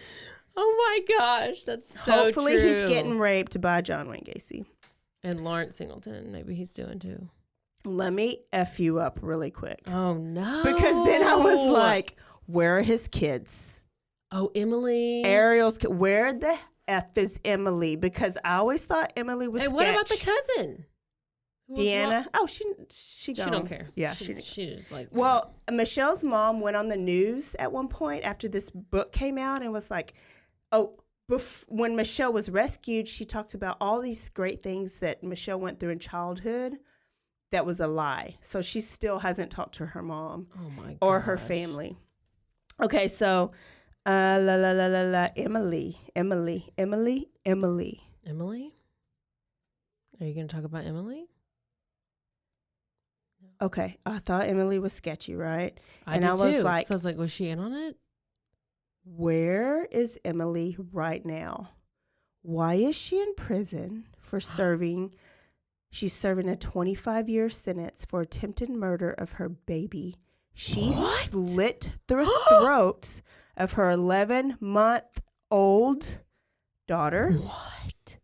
Oh my gosh, that's so Hopefully true. he's getting raped by John Wayne Gacy. And Lawrence Singleton, maybe he's doing too. Let me F you up really quick. Oh, no. Because then I was like, where are his kids? Oh, Emily. Ariel's where the F is Emily? Because I always thought Emily was what about the cousin? Deanna? Oh, she gone. She don't care. Yeah, she's like. Well, Michelle's mom went on the news at one point after this book came out and was like, when Michelle was rescued, she talked about all these great things that Michelle went through in childhood. That was a lie. So she still hasn't talked to her mom or her family. Okay, so Emily. Emily? Are you going to talk about Emily? Okay, I thought Emily was sketchy, right? I was like, so I was like, was she in on it? Where is Emily right now? Why is she in prison for serving? She's serving a 25-year sentence for attempted murder of her baby. She slit the throats of her 11-month-old daughter. What?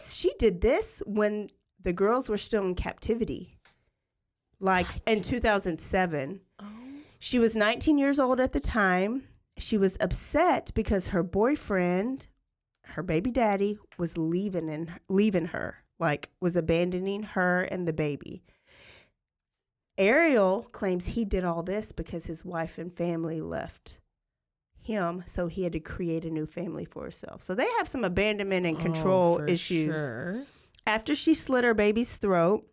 She did this when the girls were still in captivity, like in 2007. Oh. She was 19 years old at the time. She was upset because her boyfriend, her baby daddy, was leaving her, like was abandoning her and the baby. Ariel claims he did all this because his wife and family left him, so he had to create a new family for herself. So they have some abandonment and control issues. Sure. After she slit her baby's throat,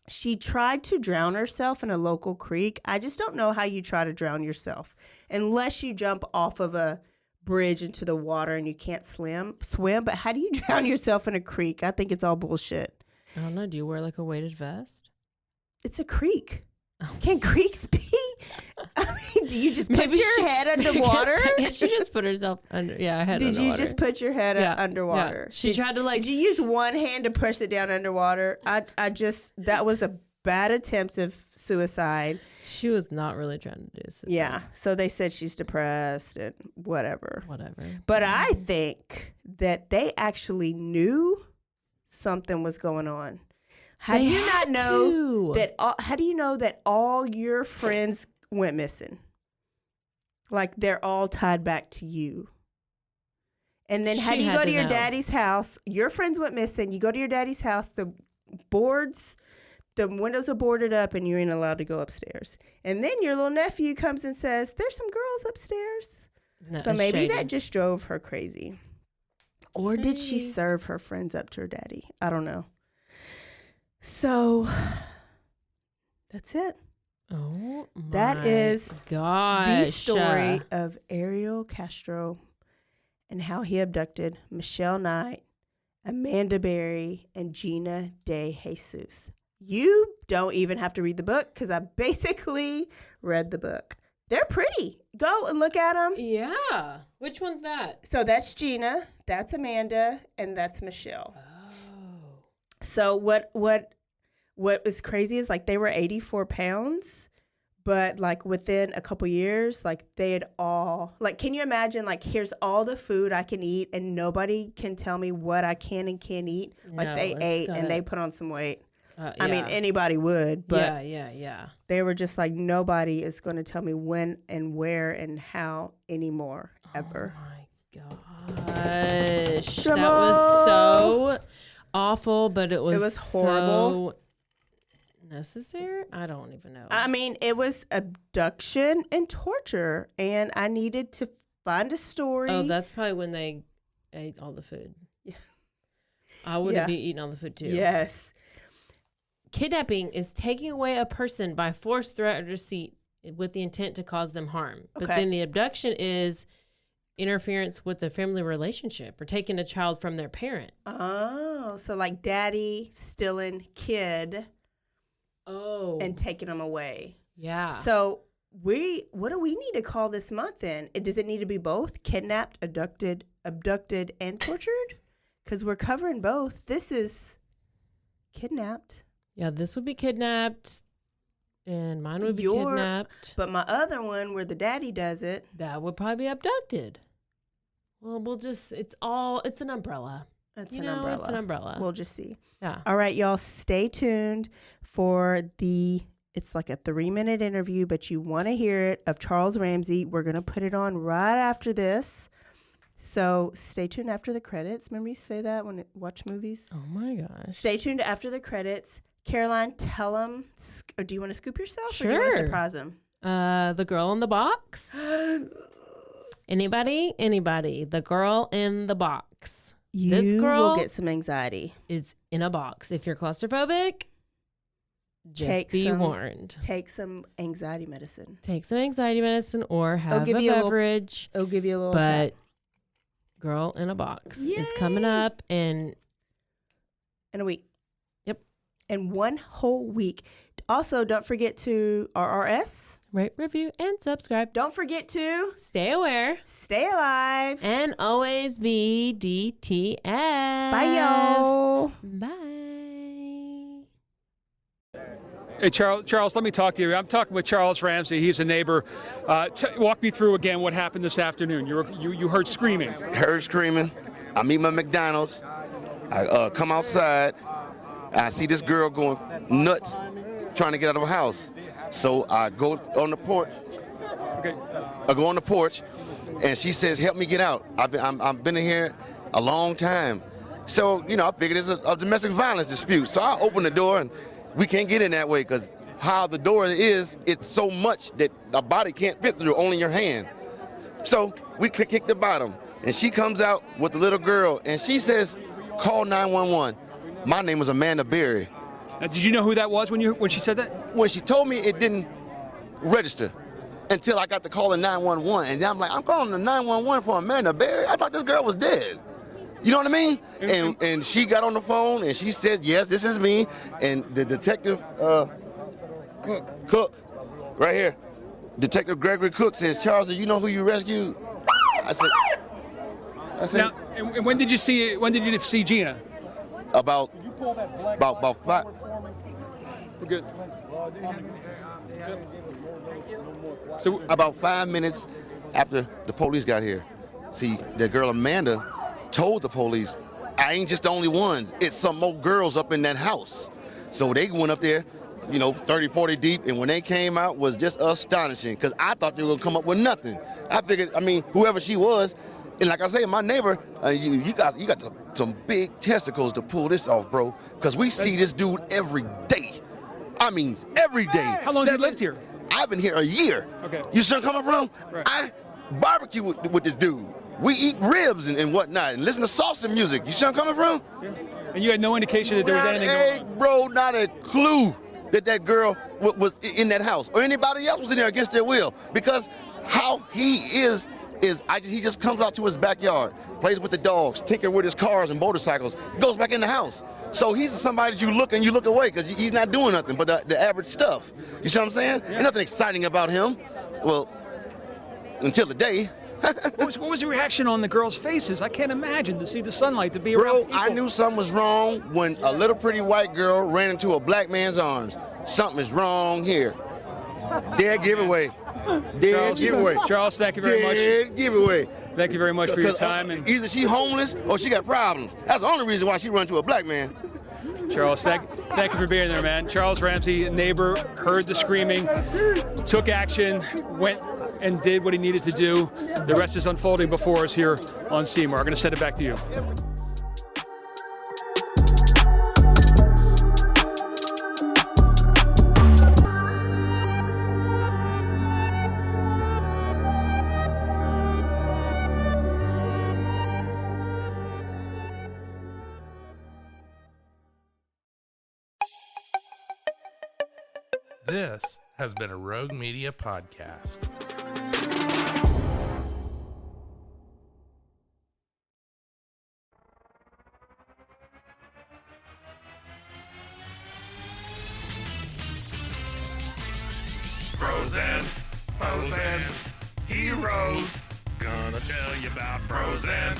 she tried to drown herself in a local creek. I just don't know how you try to drown yourself unless you jump off of a bridge into the water and you can't swim. But how do you drown yourself in a creek? I think it's all bullshit. I don't know. Do you wear like a weighted vest? It's a creek. Can creeks be? I mean, do you just put your head underwater? She just put herself under. Yeah, her head Did underwater. You just put your head underwater? Yeah. She tried to like. Did you use one hand to push it down underwater? That was a bad attempt of suicide. She was not really trying to do suicide. Yeah. So they said she's depressed and whatever. Whatever. But I think that they actually knew something was going on. How do you not know that? How do you know that all your friends went missing? Like they're all tied back to you. And then how do you go to your daddy's house? Your friends went missing. You go to your daddy's house. The windows are boarded up, and you ain't allowed to go upstairs. And then your little nephew comes and says, "There's some girls upstairs." No, so maybe that just drove her crazy. Or did she serve her friends up to her daddy? I don't know. So that's it. Oh, my that is gosh. The story of Ariel Castro and how he abducted Michelle Knight, Amanda Berry, and Gina DeJesus. You don't even have to read the book because I basically read the book. They're pretty. Go and look at them. Yeah. Which one's that? So that's Gina, that's Amanda, and that's Michelle. Oh. So what was crazy is like they were 84 pounds, but like within a couple years, like they had all, like, can you imagine, like, here's all the food I can eat and nobody can tell me what I can and can't eat. Like they ate and they put on some weight. I mean, anybody would, but yeah. They were just like, nobody is going to tell me when and where and how anymore, ever. Oh my gosh. That was so awful, but it was horrible. So necessary? I don't even know. I mean, it was abduction and torture, and I needed to find a story. Oh, that's probably when they ate all the food. Yeah. I would be eating all the food too. Yes. Kidnapping is taking away a person by force, threat, or deceit with the intent to cause them harm. But then the abduction is interference with the family relationship or taking a child from their parent. Oh, so like daddy stealing kid. Oh. And taking them away. Yeah. So what do we need to call this month then? Does it need to be both? Kidnapped, abducted, and tortured? Because we're covering both. This is kidnapped. Yeah, this would be kidnapped, and mine would be kidnapped. But my other one, where the daddy does it, that would probably be abducted. Well, it's an umbrella. It's an umbrella. We'll just see. Yeah. All right, y'all, stay tuned for it's like a 3-minute interview, but you want to hear it, of Charles Ramsey. We're going to put it on right after this. So stay tuned after the credits. Remember you say that when you watch movies? Oh, my gosh. Stay tuned after the credits. Caroline, tell them, or do you want to scoop yourself? Sure. Or do you want to surprise them? The girl in the box. Anybody? The girl in the box. This girl will get some anxiety. Is in a box. If you're claustrophobic, just be warned. Take some anxiety medicine. Or have a beverage. I'll give you a little But tap. Girl in a Box is coming up in a week. Yep. In 1 whole week. Also, don't forget to RRS. Rate, review, and subscribe. Don't forget to stay aware, stay alive, and always be DTF. Bye, y'all. Bye. Hey, Charles, let me talk to you. I'm talking with Charles Ramsey. He's a neighbor. Walk me through again what happened this afternoon. You heard screaming. Heard screaming. I meet my McDonald's. I come outside. I see this girl going nuts, trying to get out of her house. So I go on the porch. Okay. I go on the porch, and she says, "Help me get out. I've been in here a long time." So I figured it's a domestic violence dispute. So I open the door, and we can't get in that way because how the door is, it's so much that a body can't fit through, only your hand. So we kick the bottom, and she comes out with the little girl, and she says, "Call 911." My name was Amanda Berry. Now, did you know who that was when she said that? When she told me, it didn't register until I got the call in 911, and then I'm like, I'm calling the 911 for Amanda Berry. I thought this girl was dead. You know what I mean? And she got on the phone and she said, "Yes, this is me." And the detective, Cook, right here, Detective Gregory Cook says, "Charles, do you know who you rescued?" I said. Now, and when did you see Gina? About 5. We're good. So about 5 minutes after the police got here, see, the girl Amanda told the police, "I ain't just the only ones. It's some more girls up in that house." So they went up there, 30, 40 deep, and when they came out was just astonishing because I thought they were going to come up with nothing. I figured, whoever she was, and like I say, my neighbor, you got some big testicles to pull this off, bro, because we see this dude every day. Every day. How long have you lived here? I've been here a year. Okay. You see where I'm coming from? Right. I barbecue with this dude. We eat ribs and whatnot and listen to salsa music. You see where I'm coming from? Yeah. And you had no indication that there was anything going on? Bro, not a clue that girl was in that house or anybody else was in there against their will. Because how he is he just comes out to his backyard, plays with the dogs, tinker with his cars and motorcycles, goes back in the house. So he's somebody that you look away because he's not doing nothing but the average stuff. You see what I'm saying? Yeah. There's nothing exciting about him. Well, until the day. What was the reaction on the girls' faces? I can't imagine to see the sunlight, to be around people. I knew something was wrong when a little pretty white girl ran into a black man's arms. Something is wrong here. Dead giveaway. Dead giveaway. Charles, thank you very much. Dead giveaway. Thank you very much for your time. And either she homeless or she got problems. That's the only reason why she run to a black man. Charles, thank you for being there, man. Charles Ramsey, neighbor, heard the screaming, took action, went and did what he needed to do. The rest is unfolding before us here on Seymour. I'm going to send it back to you. This has been a Rogue Media podcast. Pros and heroes. Gonna tell you about pros and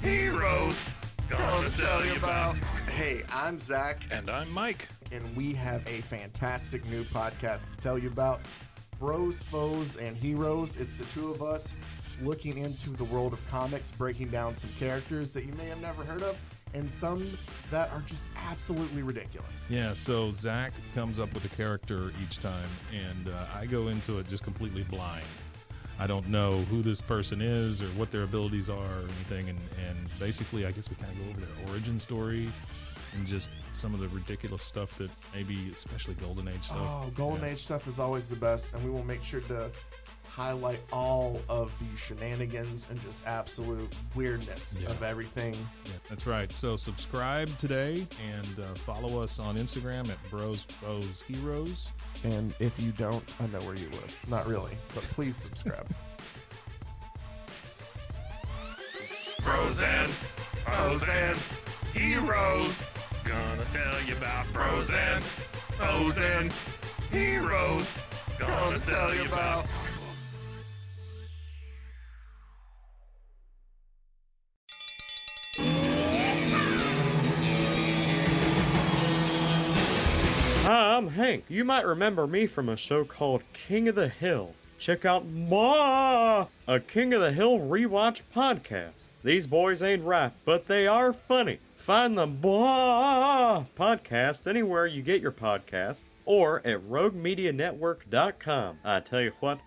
heroes. Gonna tell you about. Hey, I'm Zach. And I'm Mike. And we have a fantastic new podcast to tell you about. Bros, Foes, and Heroes. It's the two of us looking into the world of comics, breaking down some characters that you may have never heard of, and some that are just absolutely ridiculous. Yeah, so Zach comes up with a character each time, and I go into it just completely blind. I don't know who this person is or what their abilities are or anything, and basically I guess we kind of go over their origin story and just some of the ridiculous stuff that maybe, especially Golden Age stuff. Oh, Golden Age stuff is always the best, and we will make sure to highlight all of the shenanigans and just absolute weirdness of everything. Yeah, that's right. So subscribe today and follow us on Instagram at Bros, Foes, Heroes. And if you don't, I know where you live. Not really, but please subscribe. Pros and Foes and Heroes. Gonna tell you about pros and foes and heroes. Gonna tell you about. Hi, I'm Hank. You might remember me from a show called King of the Hill. Check out a King of the Hill rewatch podcast. These boys ain't rap, but they are funny. Find the podcast anywhere you get your podcasts or at roguemedianetwork.com. I tell you what.